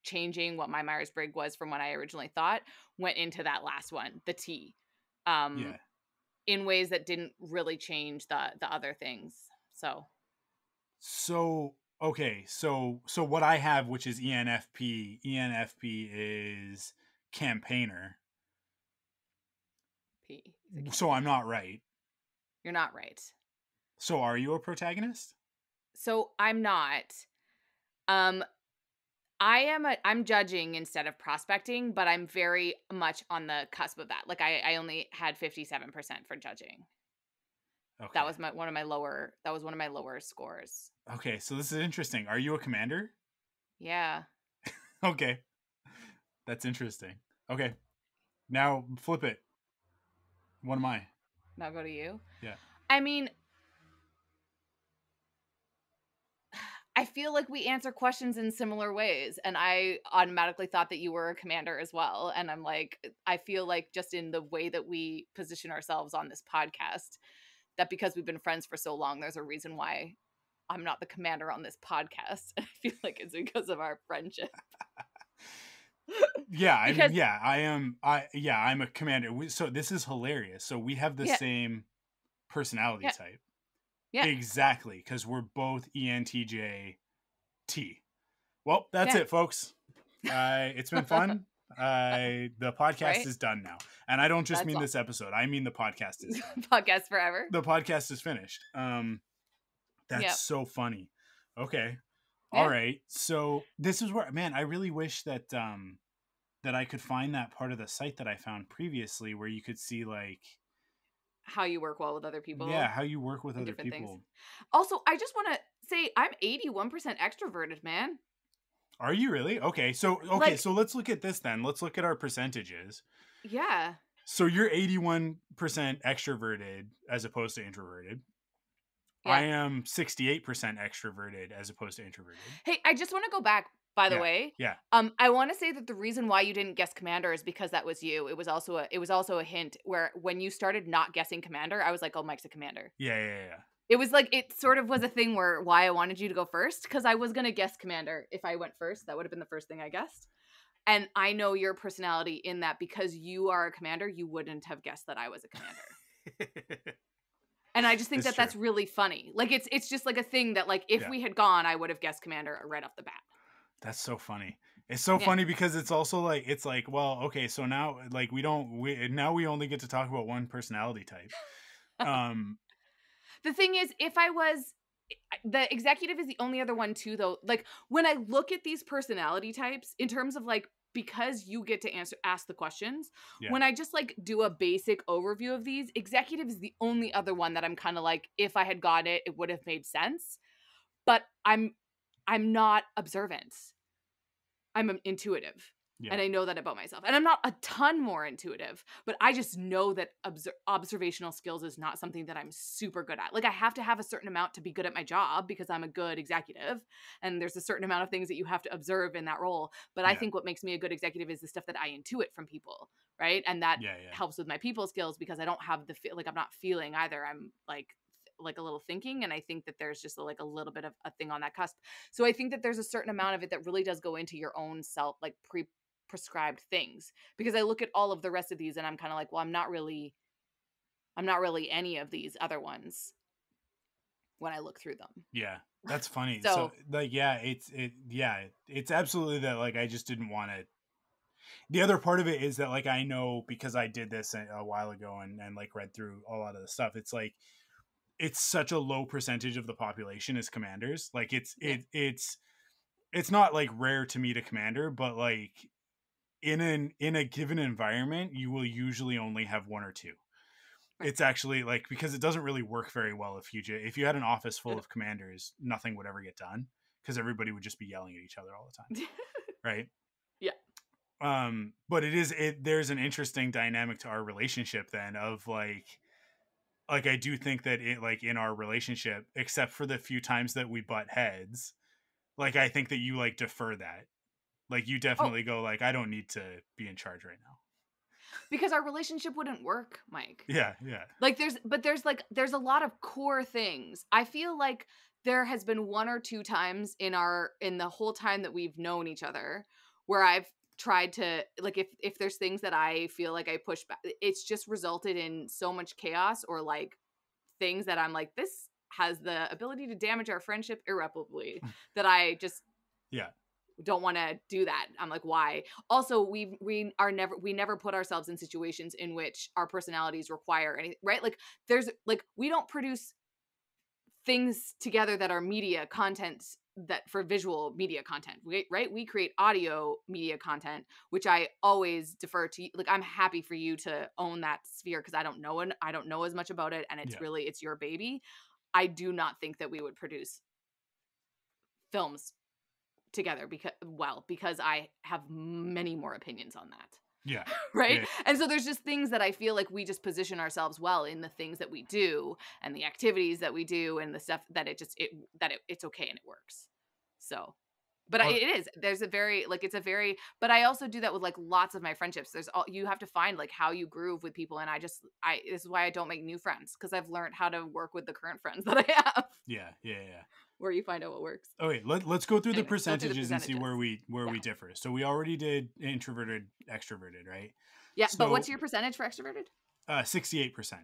changing what my Myers-Brigg was from what I originally thought went into that last one, the T. In ways that didn't really change the other things. So okay, so what I have, which is ENFP is campaigner. So I'm not right. You're not right. So are you a protagonist? So I'm not. I'm judging instead of prospecting, but I'm very much on the cusp of that. Like I only had 57% for judging. Okay. That was one of my lower scores. Okay, so this is interesting. Are you a commander? Yeah. Okay. That's interesting. Okay. Now flip it. What am I? Now go to you? Yeah. I mean, I feel like we answer questions in similar ways, and I automatically thought that you were a commander as well. And I'm like, I feel like just in the way that we position ourselves on this podcast, that because we've been friends for so long, there's a reason why I'm not the commander on this podcast. I feel like it's because of our friendship. Yeah, I am. I'm a commander. So this is hilarious. So we have the same personality type. Yeah, exactly. Because we're both ENTJ T. Well, that's it, folks. It's been fun. The podcast is done now, and I don't just mean this episode. I mean the podcast is done. Podcast forever. The podcast is finished. That's so funny. Okay. All right. So this is where, man, I really wish that that I could find that part of the site that I found previously where you could see like how you work well with other people. Yeah, how you work with other people. Things. Also, I just want to say I'm 81% extroverted, man. Are you really? Okay. So so let's look at this then. Let's look at our percentages. Yeah. So you're 81% extroverted as opposed to introverted. Yeah. I am 68% extroverted as opposed to introverted. Hey, I just want to go back, by the way. Yeah. I want to say that the reason why you didn't guess commander is because that was you. It was also a hint where when you started not guessing commander, I was like, oh, Mike's a commander. Yeah. It was like, it sort of was a thing where why I wanted you to go first, because I was going to guess commander. If I went first, that would have been the first thing I guessed. And I know your personality in that because you are a commander, you wouldn't have guessed that I was a commander. And I just think that that's really funny. Like, it's just like a thing that, like, if we had gone, I would have guessed commander right off the bat. That's so funny. It's so funny because it's also like, it's like, well, okay, so now like we only get to talk about one personality type. The thing is, if I was, the executive is the only other one too, though. Like, when I look at these personality types in terms of like, because you get to ask the questions, when I just like do a basic overview of these, executive is the only other one that I'm kind of like, if I had got it, it would have made sense. But I'm not observant. I'm intuitive. Yeah. And I know that about myself. And I'm not a ton more intuitive, but I just know that observational skills is not something that I'm super good at. Like, I have to have a certain amount to be good at my job because I'm a good executive. And there's a certain amount of things that you have to observe in that role. But I think what makes me a good executive is the stuff that I intuit from people, right? And that helps with my people skills because I don't have like, I'm not feeling either. I'm like a little thinking, and I think that there's just like a little bit of a thing on that cusp. So I think that there's a certain amount of it that really does go into your own self, like prescribed things, because I look at all of the rest of these and I'm kind of like, well, I'm not really any of these other ones when I look through them. Yeah, that's funny. So like, it's absolutely that. Like, I just didn't want to. The other part of it is that, like, I know because I did this a while ago and like read through a lot of the stuff. It's like, it's such a low percentage of the population as commanders. Like, it's not like rare to meet a commander, but like in a given environment, you will usually only have one or two. Right. It's actually like, because it doesn't really work very well if you had an office full of commanders, nothing would ever get done because everybody would just be yelling at each other all the time. Right? Yeah. But there's an interesting dynamic to our relationship then of like I do think that it, like, in our relationship, except for the few times that we butt heads, like, I think that you like defer that. Like, you definitely go like, I don't need to be in charge right now. Because our relationship wouldn't work, Mike. Yeah. Like, there's a lot of core things. I feel like there has been one or two times in the whole time that we've known each other where I've tried to, like, if there's things that I feel like I push back, it's just resulted in so much chaos, or like things that I'm like, this has the ability to damage our friendship irreparably, that I just don't want to do that. I'm like, why? Also, we never put ourselves in situations in which our personalities require anything, right? Like, there's like, we don't produce things together that are media content, that for visual media content, right? We create audio media content, which I always defer to. Like, I'm happy for you to own that sphere because I don't know as much about it, and it's your baby. I do not think that we would produce films together because I have many more opinions on that. Yeah. Right. Yeah. And so there's just things that I feel like we just position ourselves well in the things that we do and the activities that we do and the stuff that it's okay and it works. So, but but I also do that with like lots of my friendships. You have to find like how you groove with people. And this is why I don't make new friends, because I've learned how to work with the current friends that I have. Yeah. Where you find out what works. Okay, let's go through the percentages and see where we differ. So we already did introverted, extroverted, right? Yeah, so, but what's your percentage for extroverted? 68%.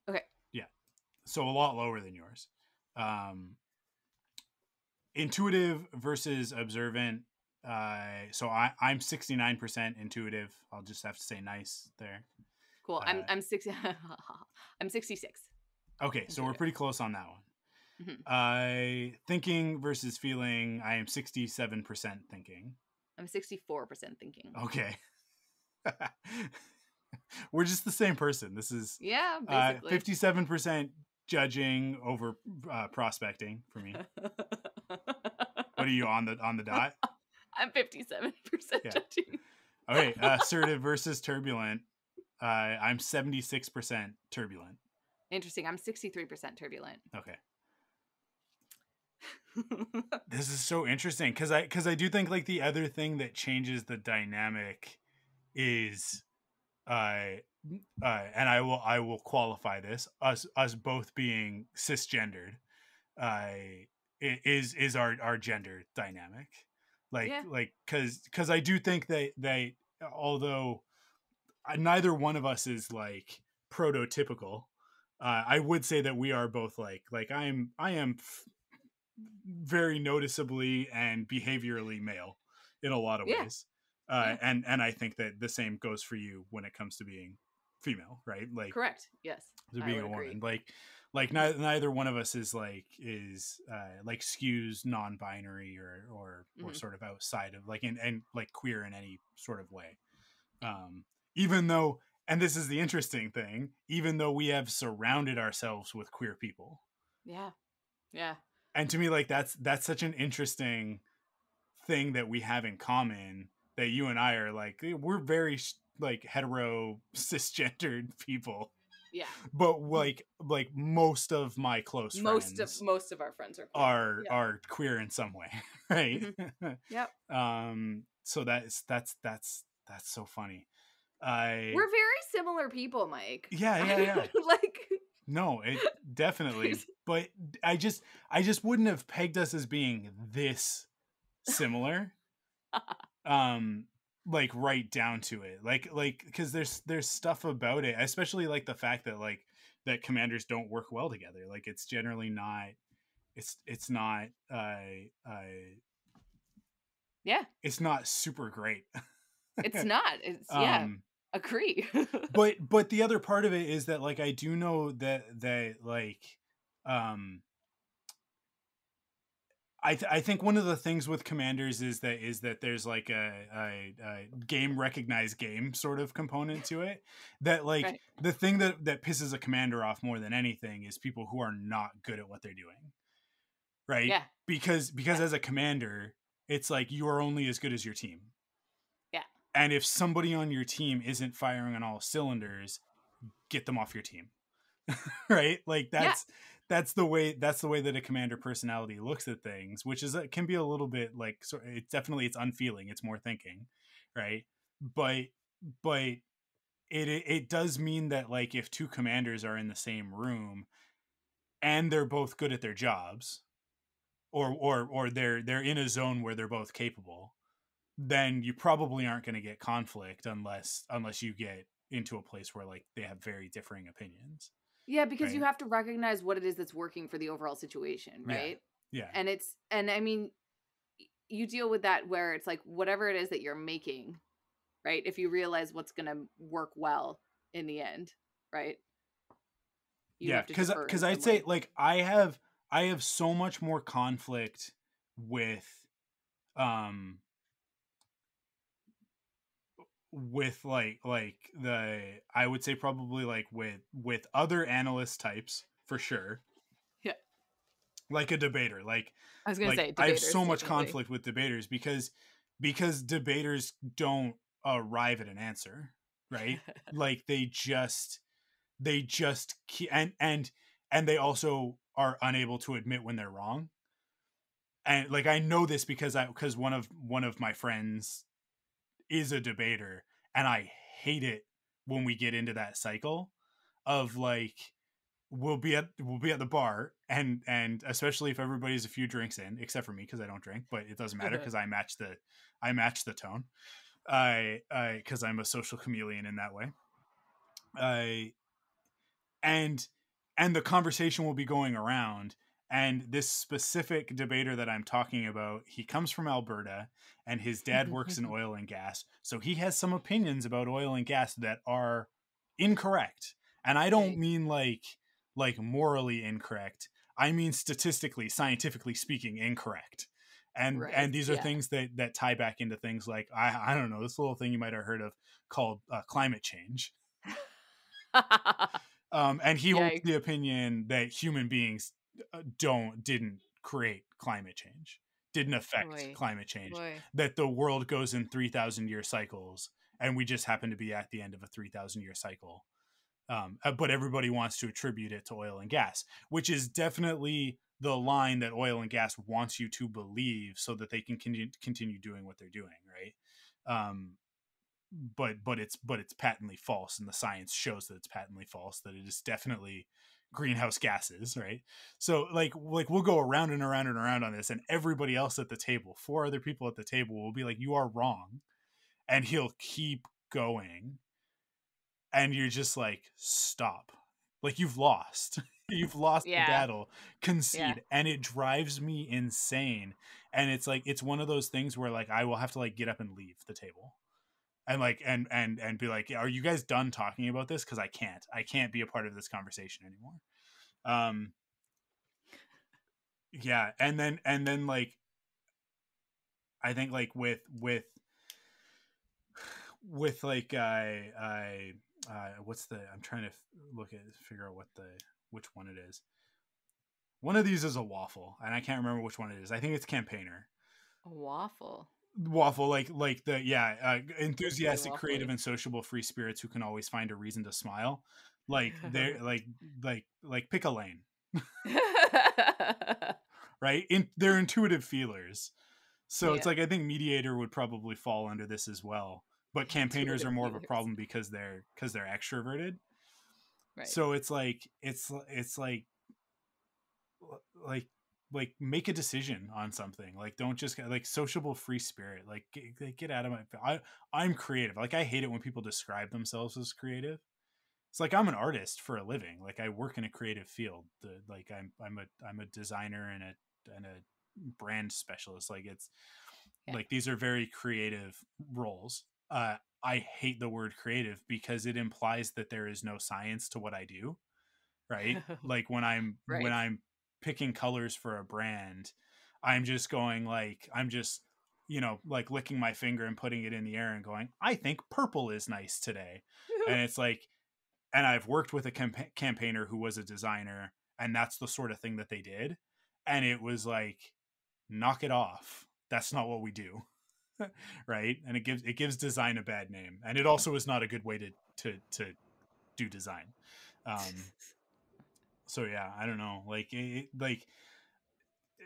Okay. Yeah, so a lot lower than yours. Intuitive versus observant. So I'm 69% intuitive. I'll just have to say nice there. Cool. I'm 66. Okay, so we're pretty close on that one. Mm-hmm. Thinking versus feeling, I am 67% thinking. I'm 64% thinking. Okay. We're just the same person. This is basically 57% judging over prospecting for me. What are you on the dot? I'm 57% judging. Okay, assertive versus turbulent. I'm 76% turbulent. Interesting. I'm 63% turbulent. Okay. This is so interesting because I do think like the other thing that changes the dynamic is uh, and I will qualify this, us both being cisgendered, is our gender dynamic, like because I do think that they, although neither one of us is like prototypical, I would say that we are both like I am very noticeably and behaviorally male in a lot of Yeah. ways. Yeah. And I think that the same goes for you when it comes to being female, right? Like Correct. Yes. to I being would a woman, agree. like neither one of us is like skews non-binary or sort of outside of like and like queer in any sort of way. Even though, and this is the interesting thing, even though we have surrounded ourselves with queer people. Yeah. Yeah. And to me, like that's such an interesting thing that we have in common, that you and I are like, we're very like hetero cisgendered people. Yeah. But like most of my close Most friends of our friends are queer. are queer in some way, right? Yep. So that's so funny. We're very similar people, Mike. Yeah. Like, no, it definitely, but I just wouldn't have pegged us as being this similar. Like right down to it, like because there's stuff about it, especially like the fact that like that commanders don't work well together. Like it's generally not, it's not yeah, it's not super great. it's not, it's agree. but the other part of it is that like I do know that like um I think one of the things with commanders is that there's like a game recognized game sort of component to it, that like Right. the thing that pisses a commander off more than anything is people who are not good at what they're doing, right? Yeah. Because as a commander, it's like you are only as good as your team. Yeah. And if somebody on your team isn't firing on all cylinders, get them off your team. Right? Like that's the way that a commander personality looks at things, which is can be a little bit like, so it's definitely, it's unfeeling, it's more thinking, right? But it does mean that like if two commanders are in the same room and they're both good at their jobs, or they're in a zone where they're both capable, then you probably aren't going to get conflict unless you get into a place where like they have very differing opinions. Yeah, because Right? you have to recognize what it is that's working for the overall situation, right? Yeah. And I mean, you deal with that where it's like whatever it is that you're making, right? If you realize what's going to work well in the end, right? You have to defer because in I'd some say way. like I have so much more conflict with um like the, I would say probably like with other analyst types for sure. Yeah. Like a debater, I was going to say I have debaters, so much definitely. conflict with debaters because debaters don't arrive at an answer, right? Like they just and they also are unable to admit when they're wrong. And like I know this because one of my friends is a debater, and I hate it when we get into that cycle of like we'll be at the bar, and especially if everybody's a few drinks in, except for me because I don't drink, but it doesn't matter because I match the tone. I because I'm a social chameleon in that way. And the conversation will be going around, and this specific debater that I'm talking about, he comes from Alberta and his dad works in oil and gas, so he has some opinions about oil and gas that are incorrect. And I don't mean like morally incorrect, I mean statistically, scientifically speaking, incorrect. And these are things that tie back into things like I don't know, this little thing you might have heard of called climate change. And he holds the opinion that human beings didn't create climate change, didn't affect climate change, that the world goes in 3,000 year cycles, and we just happen to be at the end of a 3,000 year cycle. But everybody wants to attribute it to oil and gas, which is definitely the line that oil and gas wants you to believe so that they can continue doing what they're doing, right? it's patently false, and the science shows that it's patently false, that it is definitely greenhouse gases, right? So like we'll go around and around and around on this, and everybody else at the table, 4 other people at the table, will be like, you are wrong, and he'll keep going, and you're just like, stop, like, you've lost. You've lost the battle, concede. And it drives me insane. And it's like, it's one of those things where like I will have to like get up and leave the table and like and be like, are you guys done talking about this? Because I can't be a part of this conversation anymore. Yeah. And then like I think like with like I what's the, I'm trying to figure out which one it is. One of these is a waffle, and I can't remember which one it is. I think it's Campaigner. A waffle, like the enthusiastic, creative, and sociable free spirits who can always find a reason to smile. Like they're like pick a lane. Right? They're intuitive feelers. So it's like, I think mediator would probably fall under this as well. But campaigners are more of a problem because they're extroverted. Right. So it's like make a decision on something. Like, don't just like sociable free spirit. Like get out of my. I'm creative. Like, I hate it when people describe themselves as creative. It's like, I'm an artist for a living. Like, I work in a creative field. Like I'm a designer and a brand specialist. Like, it's like, these are very creative roles. I hate the word creative because it implies that there is no science to what I do. Right? Like when I'm picking colors for a brand, I'm just going like, I'm just, like licking my finger and putting it in the air and going, I think purple is nice today. And it's like, and I've worked with a campaigner who was a designer, and that's the sort of thing that they did. And it was like, knock it off. That's not what we do. Right? And it gives design a bad name. And it also is not a good way to do design. So yeah, I don't know. Like, like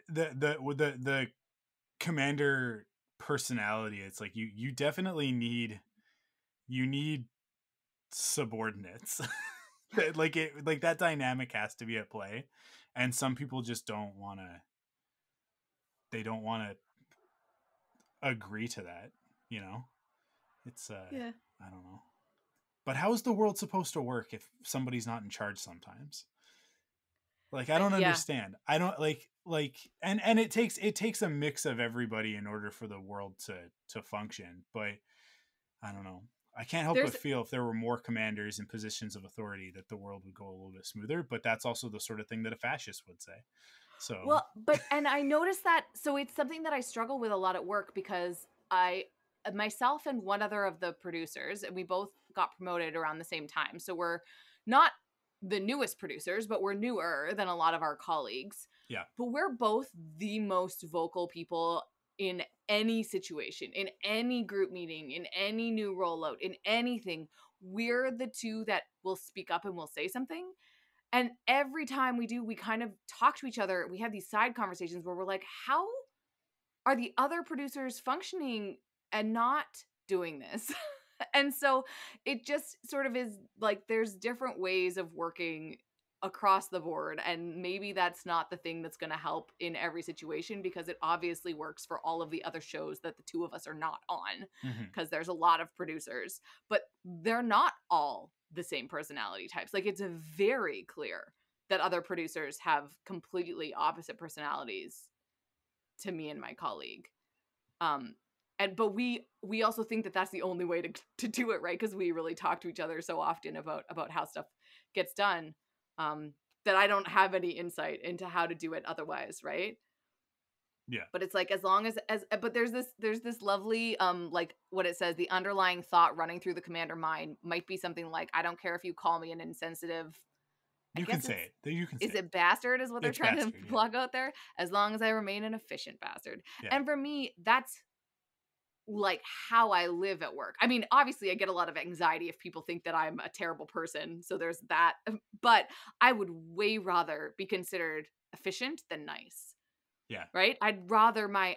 the commander personality. It's like you definitely need subordinates. Like that dynamic has to be at play, and some people just don't want to. They don't want to agree to that. It's I don't know. But how is the world supposed to work if somebody's not in charge sometimes? Like, I don't understand. I don't like and it takes a mix of everybody in order for the world to function. But I don't know. I can't help but feel if there were more commanders in positions of authority that the world would go a little bit smoother. But that's also the sort of thing that a fascist would say. So well, and I noticed that. So it's something that I struggle with a lot at work, because myself and one other of the producers, and we both got promoted around the same time. So we're not the newest producers, but we're newer than a lot of our colleagues. Yeah. But we're both the most vocal people in any situation, in any group meeting, in any new rollout, in anything. We're the two that will speak up and will say something. And every time we do, we kind of talk to each other. We have these side conversations where we're like, how are the other producers functioning and not doing this? And so it just sort of is like, there's different ways of working across the board, and maybe that's not the thing that's going to help in every situation, because it obviously works for all of the other shows that the two of us are not on, because there's a lot of producers, but they're not all the same personality types. Like, it's very clear that other producers have completely opposite personalities to me and my colleague. But we also think that that's the only way to do it, right? Because we really talk to each other so often about how stuff gets done, that I don't have any insight into how to do it otherwise, right? Yeah. But it's like, as long as but there's this lovely like what it says, the underlying thought running through the commander mind might be something like, I don't care if you call me an insensitive. You can say it. You can say is it bastard is what they're trying to plug out there, as long as I remain an efficient bastard. Yeah. And for me, that's like how I live at work. I mean, obviously I get a lot of anxiety if people think that I'm a terrible person. So there's that. But I would way rather be considered efficient than nice. Yeah. Right? I'd rather my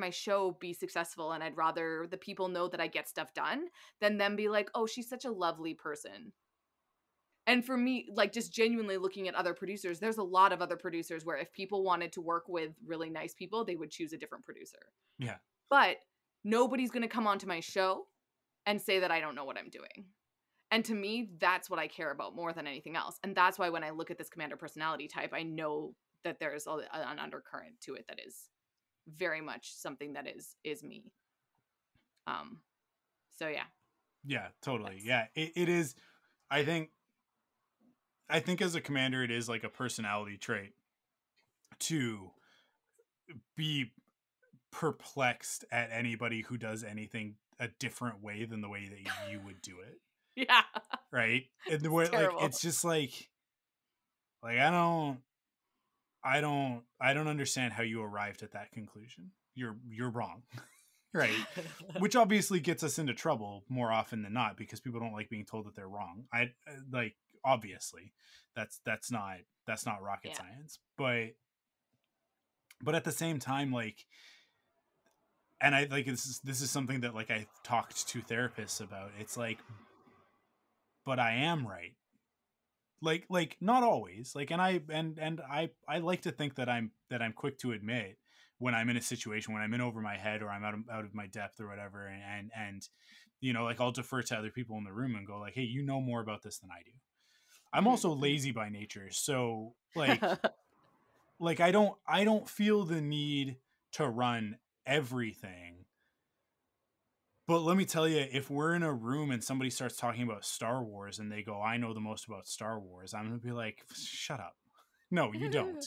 show be successful, and I'd rather the people know that I get stuff done than them be like, "Oh, she's such a lovely person." And for me, like, just genuinely looking at other producers, there's a lot of other producers where if people wanted to work with really nice people, they would choose a different producer. Yeah. But nobody's going to come onto my show and say that I don't know what I'm doing. And to me, that's what I care about more than anything else. And that's why when I look at this commander personality type, I know that there's an undercurrent to it that is very much something that is me. So yeah. Yeah, totally. Yeah, it is. I think as a commander, it is like a personality trait to be perplexed at anybody who does anything a different way than the way that you would do it. Yeah. Right. And the way, like, terrible. it's just like I don't understand how you arrived at that conclusion. You're wrong. Right. Which obviously gets us into trouble more often than not, because people don't like being told that they're wrong. I like, obviously that's not rocket Yeah. science, but at the same time, like, and I like, this is something that, like, I've talked to therapists about. It's like, but I am right. Like not always. Like, and I like to think that I'm quick to admit when I'm in a situation, when I'm in over my head, or I'm out of my depth or whatever, and you know, like, I'll defer to other people in the room and go like, hey, you know more about this than I do. I'm also lazy by nature, so like I don't feel the need to run everything. But let me tell you, if we're in a room and somebody starts talking about Star Wars and they go, I know the most about Star Wars, I'm going to be like, shut up. No, you don't.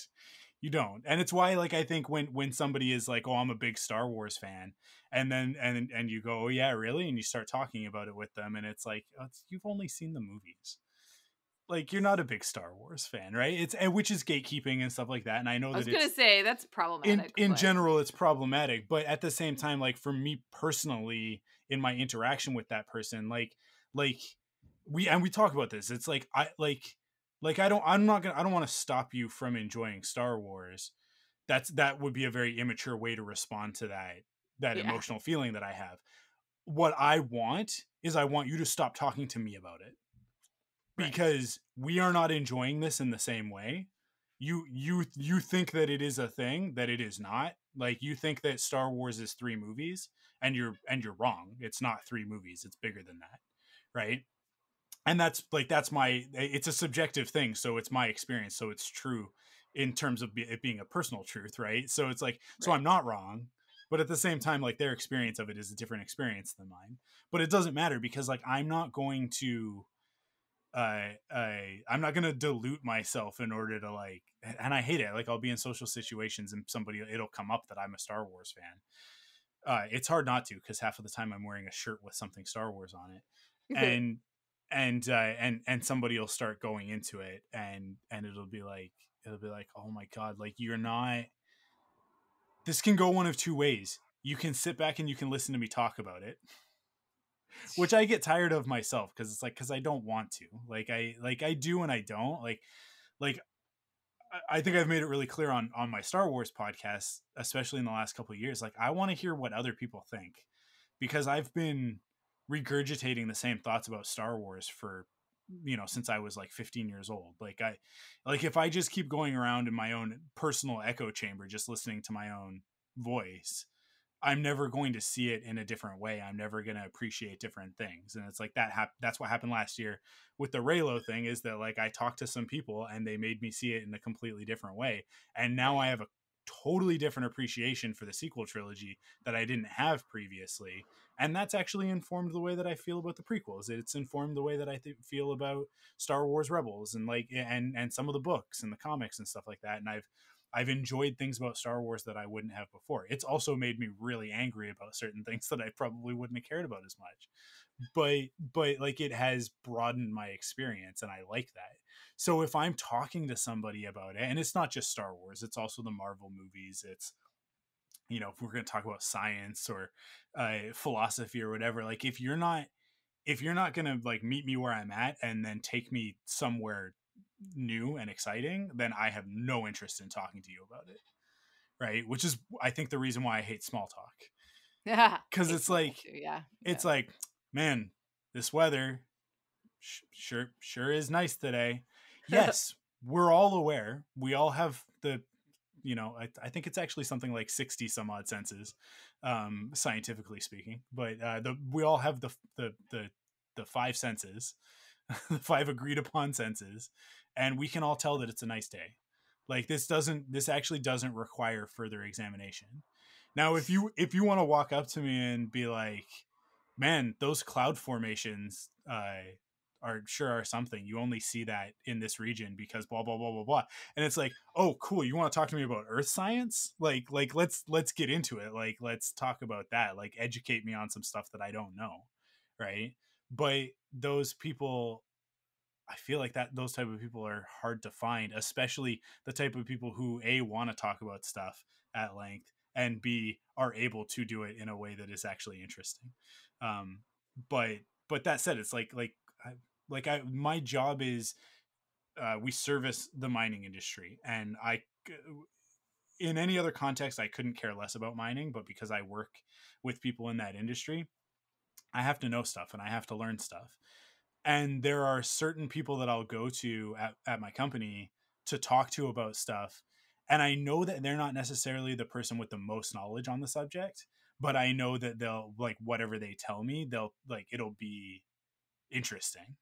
You don't. And it's why, like, I think when somebody is like, oh, I'm a big Star Wars fan, and then and you go, oh yeah, really? And you start talking about it with them, and it's like, oh, you've only seen the movies. Like, you're not a big Star Wars fan, right? It's, and which is gatekeeping and stuff like that. And I know I was that gonna say that's problematic. in general, it's problematic, but at the same time, like, for me personally, in my interaction with that person, like we talk about this. It's like, I don't want to stop you from enjoying Star Wars. That would be a very immature way to respond to that Yeah. emotional feeling that I have. What I want is, I want you to stop talking to me about it, because we are not enjoying this in the same way. You think that it is a thing that it is not. Like, you think that Star Wars is 3 movies, and you're wrong. It's not 3 movies. It's bigger than that, right? And that's it's a subjective thing, so it's my experience, so it's true in terms of it being a personal truth, right? So it's like, so I'm not wrong, but at the same time, like, their experience of it is a different experience than mine. But it doesn't matter, because, like, I'm not going to I'm not gonna dilute myself in order to, like, and I hate it. Like, I'll be in social situations and it'll come up that I'm a Star Wars fan. It's hard not to, because half of the time I'm wearing a shirt with something Star Wars on it, and and somebody will start going into it, and it'll be like, oh my god, like, you're not. This can go one of two ways. You can sit back and you can listen to me talk about it, which I get tired of myself, because it's like, because I don't want to, like, I do and I don't, like I think I've made it really clear on my Star Wars podcast, especially in the last couple of years. Like, I want to hear what other people think, because I've been regurgitating the same thoughts about Star Wars for, since I was like 15 years old. Like if I just keep going around in my own personal echo chamber, just listening to my own voice, I'm never going to see it in a different way. I'm never going to appreciate different things. And it's like that's what happened last year with the Raylo thing, is that, like, I talked to some people and they made me see it in a completely different way. And now I have a totally different appreciation for the sequel trilogy that I didn't have previously. And that's actually informed the way that I feel about the prequels. It's informed the way that I feel about Star Wars Rebels, and like, and some of the books and the comics and stuff like that. And I've enjoyed things about Star Wars that I wouldn't have before. It's also made me really angry about certain things that I probably wouldn't have cared about as much. But like, it has broadened my experience, and I like that. So if I'm talking to somebody about it, and it's not just Star Wars, it's also the Marvel movies, it's, if we're going to talk about science or philosophy or whatever, like, if you're not going to, like, meet me where I'm at and then take me somewhere new and exciting, then I have no interest in talking to you about it. right? Which is, I think, the reason why I hate small talk. Yeah. Because it's like, Yeah. it's like, man, this weather sure is nice today. Yes, we're all aware. We all have the, I think it's actually something like 60 some odd senses, scientifically speaking. But we all have the five senses, the five agreed upon senses, and we can all tell that it's a nice day. Like this actually doesn't require further examination. Now, if you want to walk up to me and be like, man, those cloud formations are something. You only see that in this region because blah blah blah blah blah. And it's like, oh, cool. You want to talk to me about earth science? Like let's get into it. Like let's talk about that. Like educate me on some stuff that I don't know, right? But those people, I feel like that those type of people are hard to find, especially the type of people who want to talk about stuff at length, and B, are able to do it in a way that is actually interesting. Um, but that said, it's my job is, we service the mining industry, and in any other context I couldn't care less about mining, but because I work with people in that industry, I have to know stuff and I have to learn stuff. And there are certain people that I'll go to at my company to talk to about stuff. And I know that they're not necessarily the person with the most knowledge on the subject, but I know that they'll, like, whatever they tell me, they'll, like, it'll be interesting.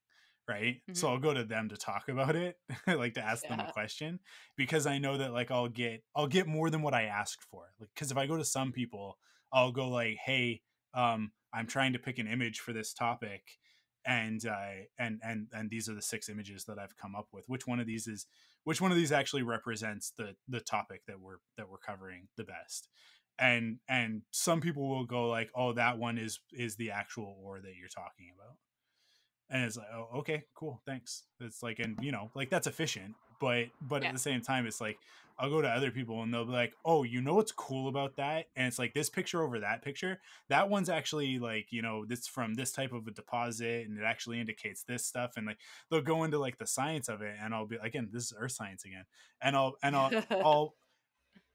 Right. So I'll go to them to talk about it, like to ask them a question, because I know that, like, I'll get more than what I asked for. Like, cause if I go to some people, I'll go like, hey, I'm trying to pick an image for this topic, and these are the 6 images that I've come up with. Which one of these actually represents the topic that we're covering the best? And some people will go like, oh, that one is the actual ore that you're talking about. And it's like, oh, okay, cool, thanks. It's like, and like, that's efficient, but at the same time, it's like, I'll go to other people and they'll be like, oh, what's cool about that? And it's like, this picture over that picture, that one's actually, like, this from this type of a deposit, and it actually indicates this stuff. And, like, they'll go into, like, the science of it, and I'll be, again, this is earth science again. And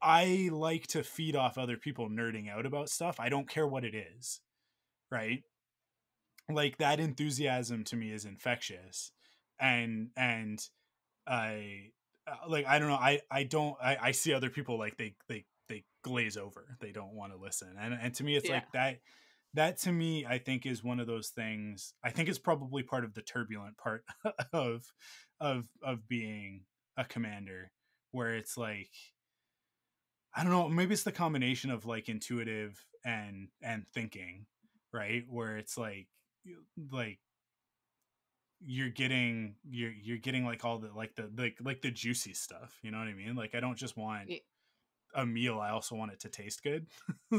I like to feed off other people nerding out about stuff. I don't care what it is, right? Like, that enthusiasm to me is infectious. And I like, I don't know, I see other people, like, they glaze over, they don't want to listen. And to me, it's like that to me, I think, is one of those things. I think it's probably part of the turbulent part of being a commander, where it's like, I don't know, maybe it's the combination of, like, intuitive and thinking, right? Where it's like you're getting like all the, like, the juicy stuff, you know what I mean? Like, I don't just want a meal, I also want it to taste good.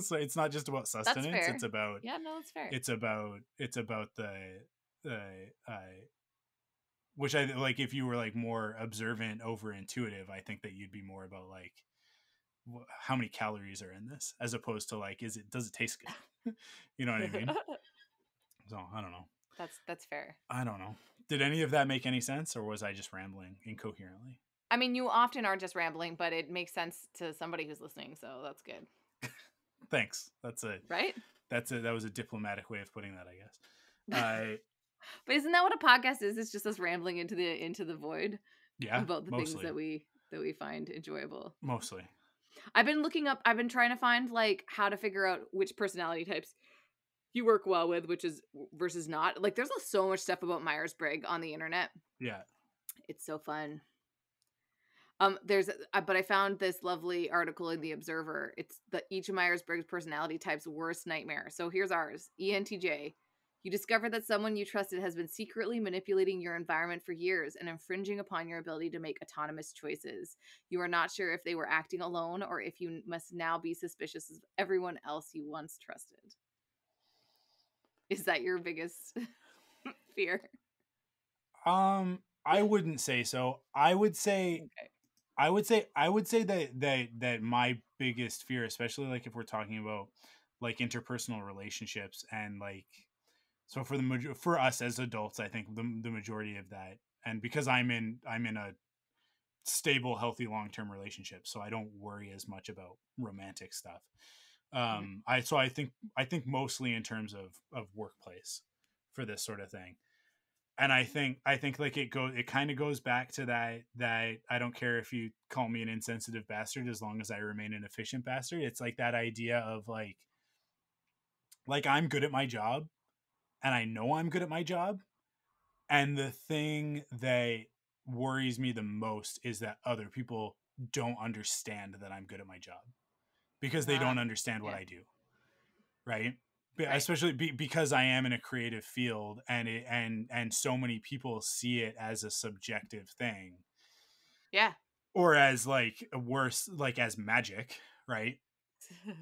So it's not just about sustenance. It's about, that's fair. it's about the which, I like, if you were, like, more observant over intuitive, I think that you'd be more about, like, how many calories are in this, as opposed to, like, does it taste good? You know what I mean? So I don't know. That's fair. I don't know. Did any of that make any sense, or was I just rambling incoherently? I mean, you often are just rambling, but it makes sense to somebody who's listening, so that's good. Thanks. That's it. Right? That's it. That was a diplomatic way of putting that, I guess. But isn't that what a podcast is? It's just us rambling into the void. Yeah, about the mostly. things that we find enjoyable. Mostly. I've been trying to find, like, how to figure out which personality types you work well with, which is versus not. Like, there's so much stuff about Myers-Brigg on the internet. Yeah. It's so fun. But I found this lovely article in the Observer. It's each of Myers-Briggs personality type's worst nightmare. So here's ours. ENTJ. You discover that someone you trusted has been secretly manipulating your environment for years and infringing upon your ability to make autonomous choices. You are not sure if they were acting alone or if you must now be suspicious of everyone else you once trusted. Is that your biggest fear? I wouldn't say so. I would say, okay. I would say that my biggest fear, especially, like, if we're talking about, like, interpersonal relationships, and, like, so for us as adults, I think the majority of that, and because I'm in a stable, healthy, long-term relationships, so I don't worry as much about romantic stuff. I think mostly in terms of workplace for this sort of thing. And I think like it kind of goes back to that I don't care if you call me an insensitive bastard as long as I remain an efficient bastard. It's like that idea of like I'm good at my job, and I know I'm good at my job, and the thing that worries me the most is that other people don't understand that I'm good at my job, because they don't understand what Yeah. I do, right? Right. Especially because I am in a creative field, and so many people see it as a subjective thing. Yeah. Or as like worse, like as magic, right?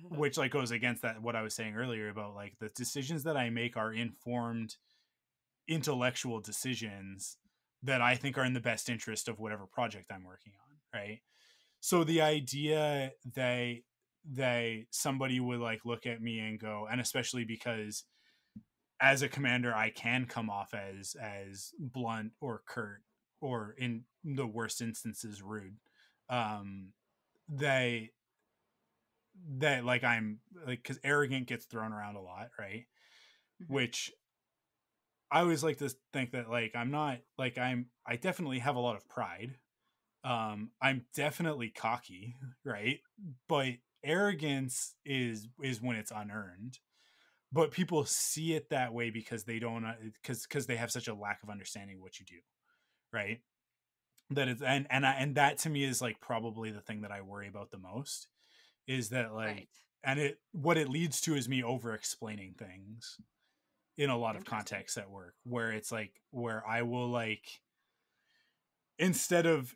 Which like goes against that what I was saying earlier about like the decisions that I make are informed intellectual decisions that I think are in the best interest of whatever project I'm working on, right? So the idea that somebody would like look at me and go, and especially because as a commander I can come off as blunt or curt, or in the worst instances rude, um they that like I'm like, because arrogant gets thrown around a lot, right? Which I always like to think that like I'm not like I definitely have a lot of pride. I'm definitely cocky, right? But arrogance is when it's unearned. But people see it that way because they don't, because they have such a lack of understanding of what you do, right? That is, and that to me is like probably the thing that I worry about the most, is that like, Right. and what it leads to is me over explaining things in a lot of contexts at work, where it's like where I will like, instead of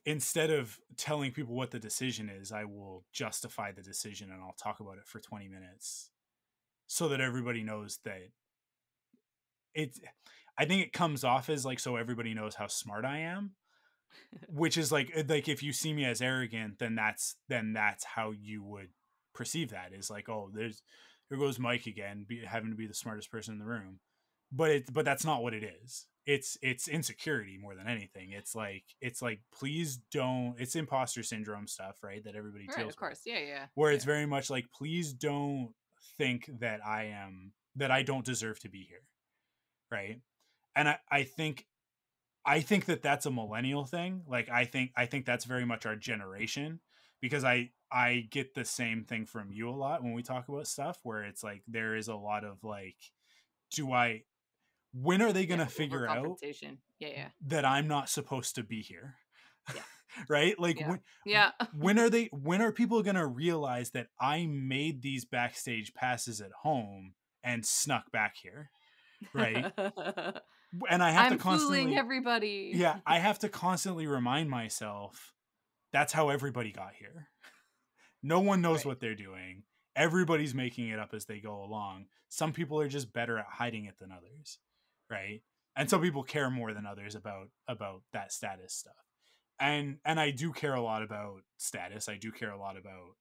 telling people what the decision is, I will justify the decision and I'll talk about it for 20 minutes so that everybody knows that it's, I think it comes off as like, so everybody knows how smart I am, which is like if you see me as arrogant, then that's how you would perceive that, is like, oh, here goes Mike again, having to be the smartest person in the room. But that's not what it is. It's insecurity more than anything. It's like please don't, it's imposter syndrome stuff, right, that everybody Right, deals of course. with, Yeah. where it's very much like, please don't think that I don't deserve to be here, right? And I think that that's a millennial thing. Like I think that's very much our generation, because I get the same thing from you a lot when we talk about stuff, where it's like there is a lot of like, when are they going to figure out Yeah. that I'm not supposed to be here? Yeah. Right? Like Yeah. when are people going to realize that I made these backstage passes at home and snuck back here? Right? And I have I'm to constantly fooling everybody. Yeah, I have to constantly remind myself that's how everybody got here. No one knows what they're doing. Everybody's making it up as they go along. Some people are just better at hiding it than others, right? And some people care more than others about that status stuff. And I do care a lot about status. I do care a lot about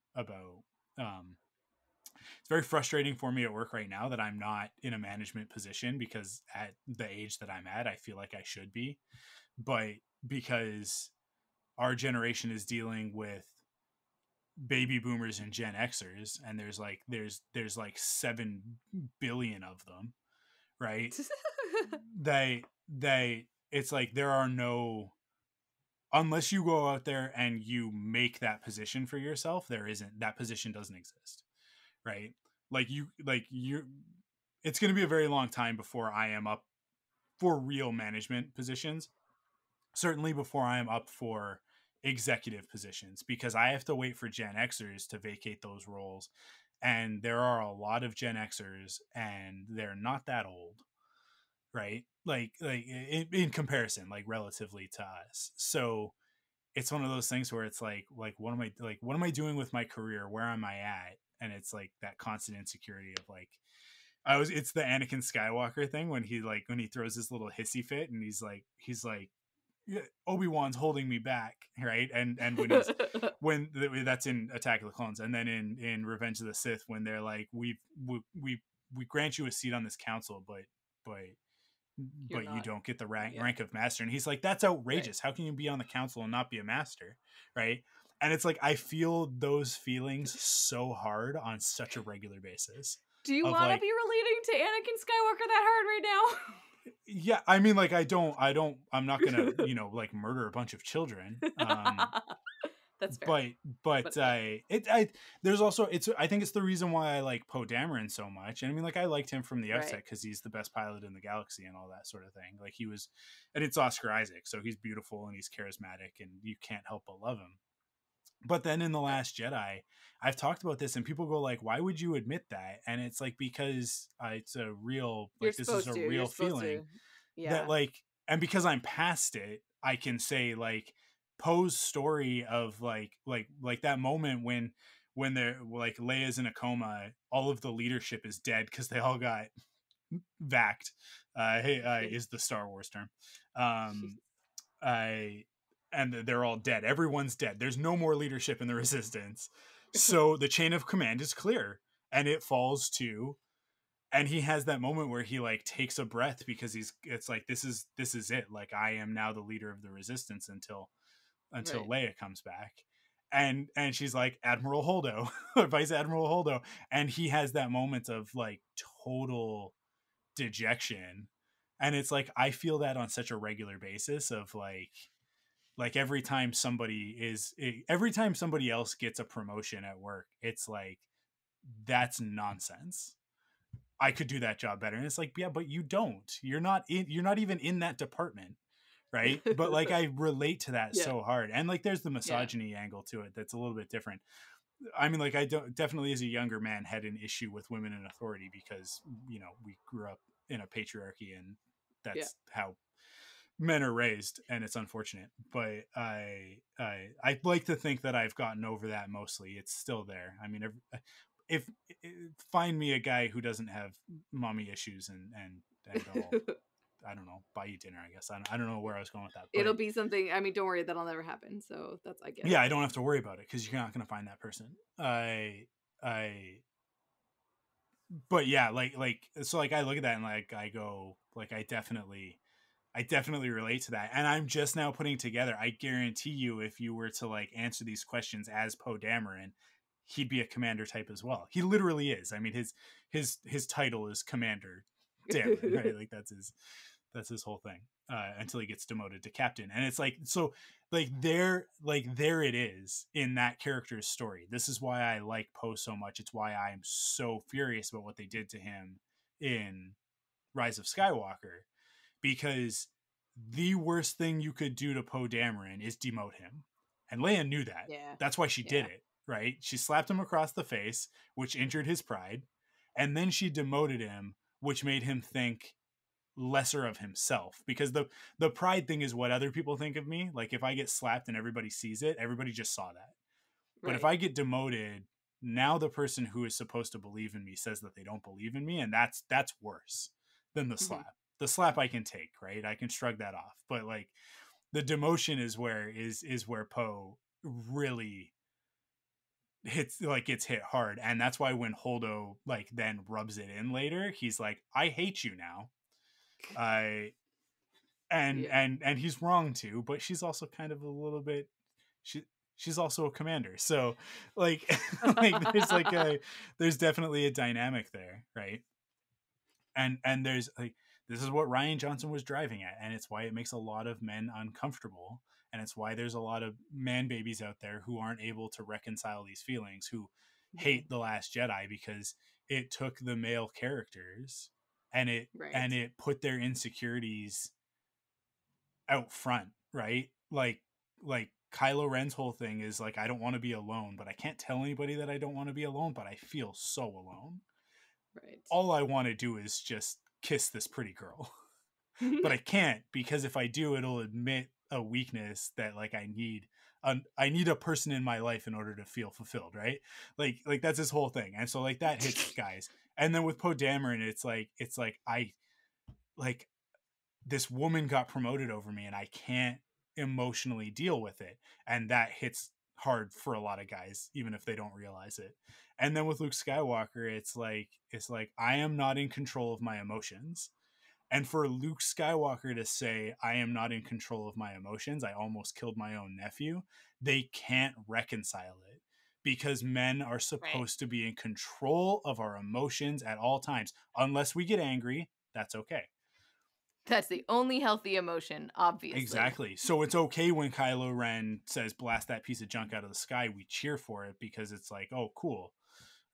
it's very frustrating for me at work right now that I'm not in a management position, because at the age that I'm at, I feel like I should be. But because our generation is dealing with baby boomers and Gen Xers, and there's like 7 billion of them, right? they it's like there are no, unless you go out there and you make that position for yourself, that position doesn't exist, right? Like you it's going to be a very long time before I am up for real management positions, certainly before I am up for executive positions, because I have to wait for Gen Xers to vacate those roles. And there are a lot of Gen Xers and they're not that old, right? Like in comparison, like relatively to us. So it's one of those things where it's like what am I doing with my career? Where am I at? And it's like that constant insecurity of like, it's the Anakin Skywalker thing when he throws this little hissy fit and he's like Obi-Wan's holding me back, right? And when that's in Attack of the Clones, and then in Revenge of the Sith, when they're like, we grant you a seat on this council, but You're but you not. don't get the rank of master. And he's like, that's outrageous. How can you be on the council and not be a master? Right. And it's like, I feel those feelings so hard on such a regular basis. Do you want to be relating to Anakin Skywalker that hard right now? Yeah, I mean, like, I'm not gonna, like, murder a bunch of children. That's fair. But there's also, I think it's the reason why I like Poe Dameron so much. And I mean, like, I liked him from the outset because he's the best pilot in the galaxy and all that sort of thing. Like, he was, and it's Oscar Isaac, so he's beautiful and he's charismatic and you can't help but love him. But then in The Last Jedi, I've talked about this and people go like, why would you admit that? And it's like, because it's a real, like, this is a real feeling that, like, and because I'm past it, I can say, like, Poe's story of like that moment when they're like, Leia's in a coma, all of the leadership is dead because they all got vaxxed, is the Star Wars term. And they're all dead. Everyone's dead. There's no more leadership in the Resistance. So the chain of command is clear and it falls to, and he has that moment where he like takes a breath because it's like, this is it. Like, I am now the leader of the Resistance until Leia comes back. And she's like, Admiral Holdo, or Vice Admiral Holdo. And he has that moment of like total dejection. And it's like, I feel that on such a regular basis of like every time somebody else gets a promotion at work, it's like, that's nonsense. I could do that job better. And it's like, yeah, but you don't. You're not even in that department, right? But like, I relate to that so hard. And like, there's the misogyny angle to it that's a little bit different. I mean, like, I definitely as a younger man had an issue with women in authority because, we grew up in a patriarchy and that's how men are raised, and it's unfortunate. But I like to think that I've gotten over that mostly. It's still there. I mean, if find me a guy who doesn't have mommy issues and I don't know, buy you dinner, I guess. I don't know where I was going with that. But it'll be something. I mean, don't worry, that'll never happen. So that's, I guess. Yeah, I don't have to worry about it because you're not going to find that person. But yeah, so like I look at that and like I go like I definitely relate to that. And I'm just now putting together, I guarantee you, if you were to like answer these questions as Poe Dameron, he'd be a commander type as well. He literally is. I mean, his title is Commander Dameron, right? Like that's his whole thing. Until he gets demoted to captain. And it's like, so like there it is in that character's story. This is why I like Poe so much. It's why I'm so furious about what they did to him in Rise of Skywalker, because the worst thing you could do to Poe Dameron is demote him. And Leia knew that. Yeah. That's why she did it, right? She slapped him across the face, which injured his pride. And then she demoted him, which made him think lesser of himself, because the pride thing is what other people think of me. Like, if I get slapped and everybody sees it, everybody just saw that. But if I get demoted, now the person who is supposed to believe in me says that they don't believe in me, and that's worse than the slap. The slap I can take, right? I can shrug that off. But like the demotion is where Poe really gets hit hard. And that's why when Holdo like then rubs it in later, he's like, I hate you now. And he's wrong too, but she's also kind of a little bit, she's also a commander. So like, there's definitely a dynamic there. Right. And there's like, this is what Rian Johnson was driving at. And it's why it makes a lot of men uncomfortable. And it's why there's a lot of man babies out there who aren't able to reconcile these feelings, who hate The Last Jedi, because it took the male characters and it put their insecurities out front, right? Like Kylo Ren's whole thing is like, I don't want to be alone, but I can't tell anybody that I don't want to be alone, but I feel so alone. Right. All I want to do is just kiss this pretty girl. But I can't, because if I do, it'll admit a weakness that like I need a person in my life in order to feel fulfilled, right? Like that's his whole thing. And so like that hits guys. And then with Poe Dameron, it's like I like, this woman got promoted over me and I can't emotionally deal with it. And that hits hard for a lot of guys, even if they don't realize it. And then with Luke Skywalker, it's like I am not in control of my emotions. And for Luke Skywalker to say, I am not in control of my emotions, I almost killed my own nephew, they can't reconcile it because men are supposed to be in control of our emotions at all times. Unless we get angry, that's okay. That's the only healthy emotion, obviously. Exactly. So it's okay when Kylo Ren says, blast that piece of junk out of the sky. We cheer for it because it's like, oh, cool.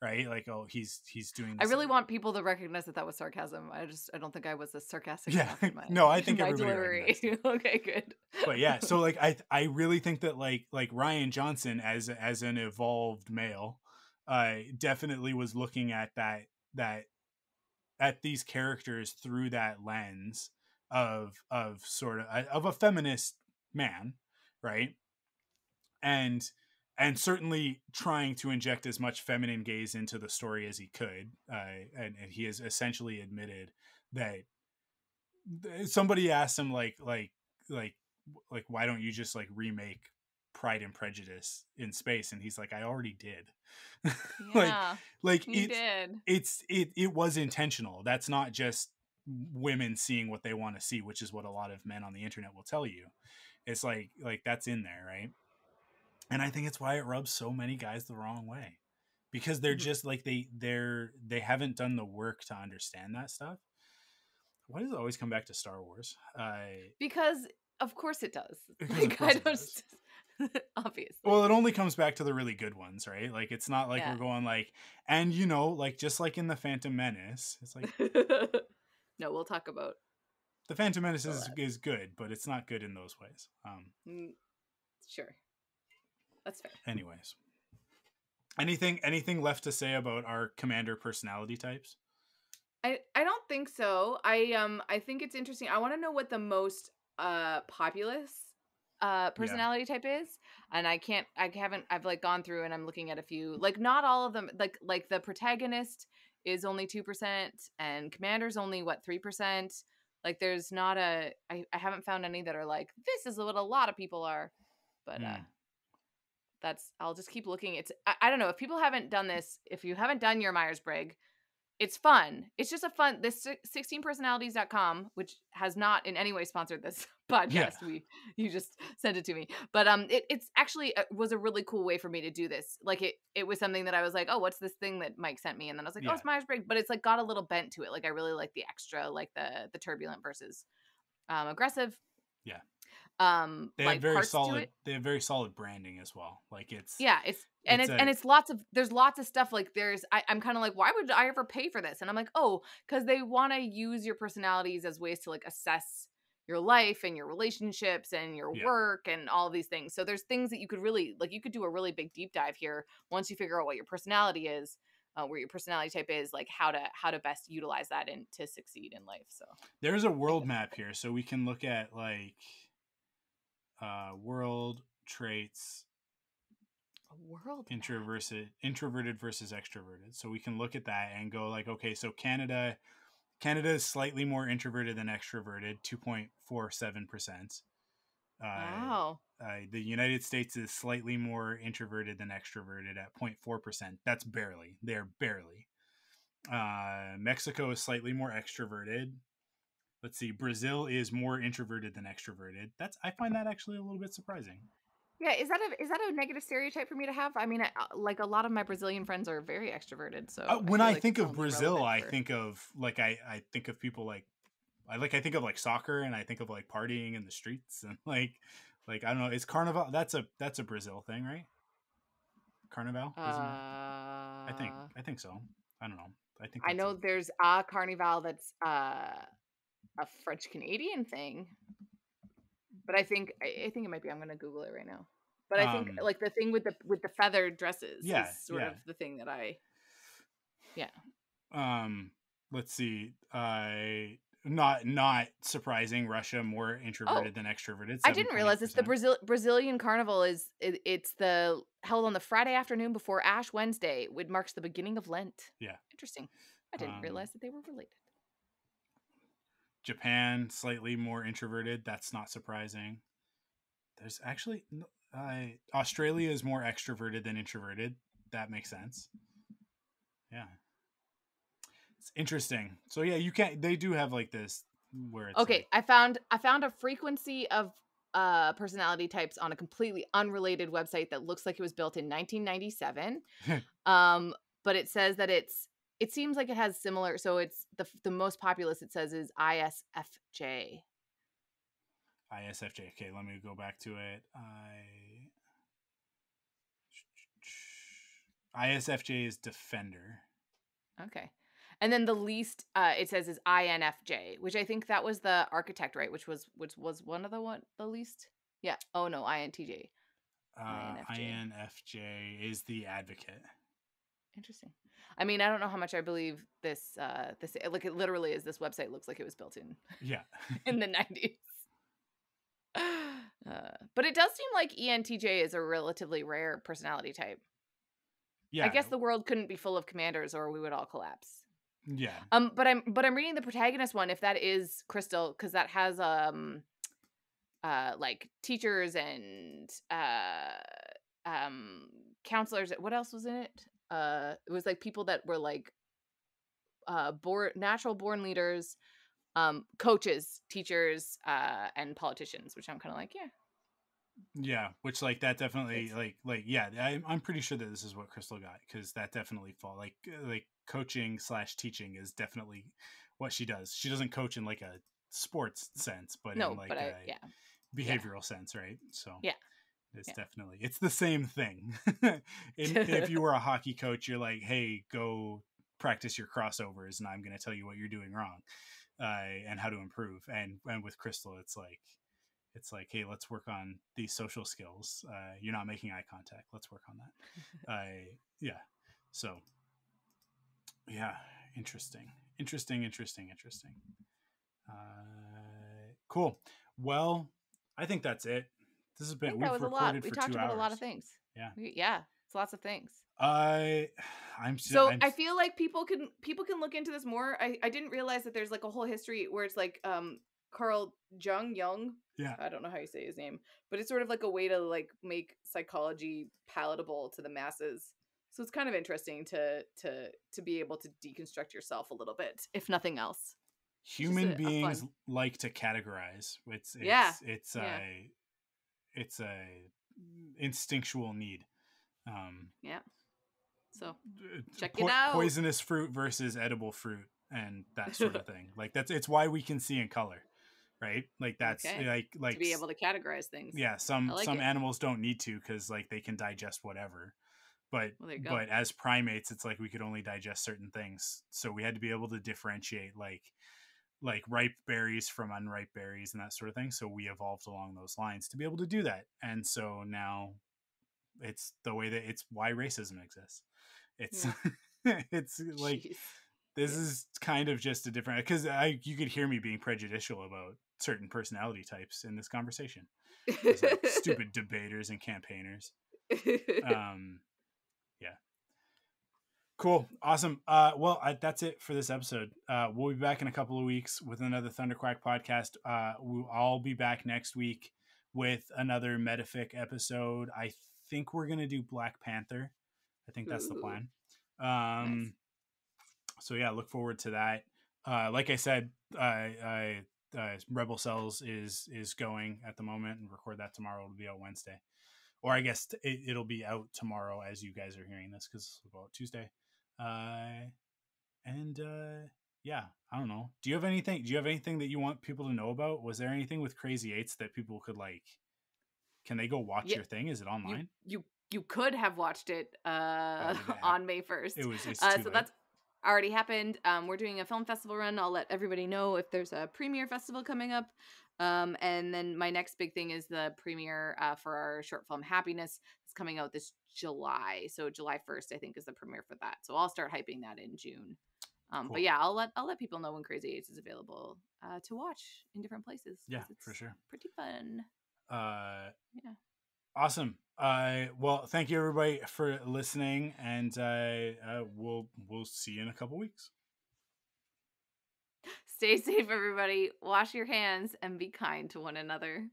Right? Like, oh, he's doing this. I really want people to recognize that was sarcasm. I don't think I was as sarcastic enough in my no, I think my everybody delivery. Okay, good. But yeah, so like I really think that like Rian Johnson as an evolved male, definitely was looking at that at these characters through that lens of sort of a feminist man, right? And certainly trying to inject as much feminine gaze into the story as he could, and he has essentially admitted that somebody asked him like why don't you just like remake Pride and Prejudice in space, and he's like, I already did. Yeah, like he did. It was intentional. That's not just women seeing what they want to see, which is what a lot of men on the internet will tell you. It's like that's in there, right? And I think it's why it rubs so many guys the wrong way, because they're just like they haven't done the work to understand that stuff. Why does it always come back to Star Wars? Because of course it does. Obviously. Well, it only comes back to the really good ones, right? Like it's not like we're going like, and you know, like just like in the Phantom Menace, it's like no, we'll talk about the Phantom Menace is good, but it's not good in those ways. Sure, that's fair. Anyways, anything left to say about our commander personality types? I don't think so. I think it's interesting. I want to know what the most populous personality type is, and I've like gone through and I'm looking at a few, like not all of them, like the protagonist is only 2% and commander's only 3%. Like there's not I haven't found any that are like, this is what a lot of people are, but I'll just keep looking. I don't know if people haven't done this. If you haven't done your Myers-Brigg, it's fun. It's just a fun, this 16personalities.com, which has not in any way sponsored this podcast. You just sent it to me. But it's actually was a really cool way for me to do this. Like it was something that I was like, oh, what's this thing that Mike sent me? And then I was like, oh, it's Myers-Briggs. But it's like got a little bent to it. Like I really like the extra, like the turbulent versus aggressive. Yeah. They have very solid. They have very solid branding as well. Like it's there's lots of stuff. Like I'm kind of like, why would I ever pay for this? And I'm like, oh, because they want to use your personalities as ways to like assess your life and your relationships and your work and all these things. So there's things that you could really like. You could do a really big deep dive here once you figure out what your personality is. Where your personality type is, like how to best utilize that and to succeed in life. So there's a world map here, so we can look at like world traits, introverted versus extroverted. So we can look at that and go like, okay, so Canada is slightly more introverted than extroverted, 2.47%. Wow. The United States is slightly more introverted than extroverted at 0.4%. That's barely. They're barely. Mexico is slightly more extroverted. Let's see. Brazil is more introverted than extroverted. I find that actually a little bit surprising. Yeah, is that a negative stereotype for me to have? I mean, like a lot of my Brazilian friends are very extroverted. So when I think of Brazil, I think of like I think of people like I think of like soccer, and I think of like partying in the streets, and like I don't know. Is Carnival? That's a Brazil thing, right? Carnival? I think so. I don't know. I know there's a Carnival that's a French Canadian thing, but I think it might be. I'm gonna Google it right now. But I think like the thing with the feathered dresses is sort of the thing that let's see. Not surprising. Russia more introverted than extroverted. I didn't realize this. The Brazilian Carnival it's the held on the Friday afternoon before Ash Wednesday, which marks the beginning of Lent. Yeah, interesting. I didn't realize that they were related. Japan slightly more introverted. That's not surprising. There's actually Australia is more extroverted than introverted. That makes sense. Yeah. It's interesting. So yeah, they do have like this where it's okay. I found a frequency of personality types on a completely unrelated website that looks like it was built in 1997. But it says that it seems like it has similar. So it's the most populous it says is ISFJ. ISFJ. Okay, let me go back to it. ISFJ is defender. Okay. And then the least it says is INFJ, which I think that was the architect, right? Which was one of the least. Yeah. Oh no, INTJ. INFJ is the advocate. Interesting. I mean, I don't know how much I believe this. Like it literally is. This website looks like it was built in. Yeah. in the 90s. But it does seem like ENTJ is a relatively rare personality type. Yeah. I guess the world couldn't be full of commanders, or we would all collapse. Yeah. But I'm reading the protagonist one. If that is Crystal, because that has like teachers and counselors. What else was in it? It was like people that were like natural born leaders, coaches, teachers, and politicians. Which I'm kind of like, yeah, which like that definitely like yeah, I'm pretty sure that this is what Crystal got, because that definitely fall like coaching / teaching is definitely what she does. She doesn't coach in like a sports sense, but in like a behavioral sense, right? So yeah, it's definitely, it's the same thing. If you were a hockey coach, you're like, hey, go practice your crossovers, and I'm going to tell you what you're doing wrong, and how to improve. And with Crystal, it's like, hey, let's work on these social skills. You're not making eye contact. Let's work on that. Yeah. So, yeah, interesting. Cool. Well, I think that's it. This has been, we've recorded a lot. We talked about a lot of things. Yeah. It's lots of things. I feel like people can look into this more. I didn't realize that there's like a whole history where it's like Carl Jung. Yeah. I don't know how you say his name, but it's sort of like a way to like make psychology palatable to the masses. So it's kind of interesting to be able to deconstruct yourself a little bit, if nothing else. Human beings like to categorize. It's a instinctual need. Yeah. So check it out. Poisonous fruit versus edible fruit and that sort of thing. Like it's why we can see in color, right? Like that's like to be able to categorize things. Yeah, some animals don't need to, because like they can digest whatever. But as primates, it's like we could only digest certain things. So we had to be able to differentiate like ripe berries from unripe berries and that sort of thing. So we evolved along those lines to be able to do that. And so now it's the way that it's why racism exists. It's it's like Jeez. This is kind of just a different, because you could hear me being prejudicial about certain personality types in this conversation. It's like stupid debaters and campaigners. Yeah. Cool. Awesome. Well, that's it for this episode. We'll be back in a couple of weeks with another Thunderquack podcast. I'll be back next week with another Metafic episode. I think we're going to do Black Panther. I think that's the plan. Nice. So yeah, look forward to that. Like I said, Rebel Cells is going at the moment, and record that tomorrow. It'll be out Wednesday. Or I guess it'll be out tomorrow as you guys are hearing this, because it'll go out Tuesday. Yeah, I don't know. Do you have anything that you want people to know about? Was there anything with Crazy Eights that people could like? Can they go watch your thing? Is it online? You could have watched it on May 1st. It's too late. That's already happened. We're doing a film festival run. I'll let everybody know if there's a premiere festival coming up. And then my next big thing is the premiere for our short film Happiness. It's coming out this July. So July 1st, I think, is the premiere for that. So I'll start hyping that in June. Cool. But yeah, I'll let people know when Crazy Eights is available to watch in different places. Yeah, for sure. Pretty fun. Yeah. Awesome. Well, thank you everybody for listening, and we'll see you in a couple weeks. Stay safe, everybody. Wash your hands and be kind to one another.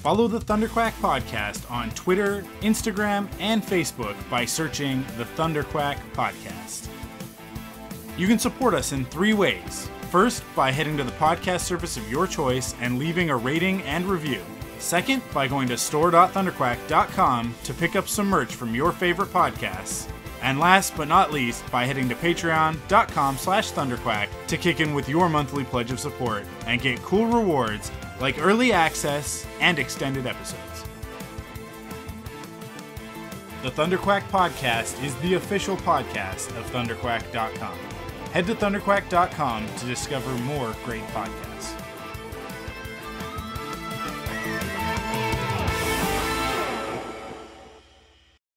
Follow the Thunderquack Podcast on Twitter, Instagram, and Facebook by searching the Thunderquack Podcast. You can support us in 3 ways. First, by heading to the podcast service of your choice and leaving a rating and review. Second, by going to store.thunderquack.com to pick up some merch from your favorite podcasts. And last but not least, by heading to patreon.com/thunderquack to kick in with your monthly pledge of support and get cool rewards like early access and extended episodes. The Thunderquack Podcast is the official podcast of thunderquack.com. Head to thunderquack.com to discover more great podcasts.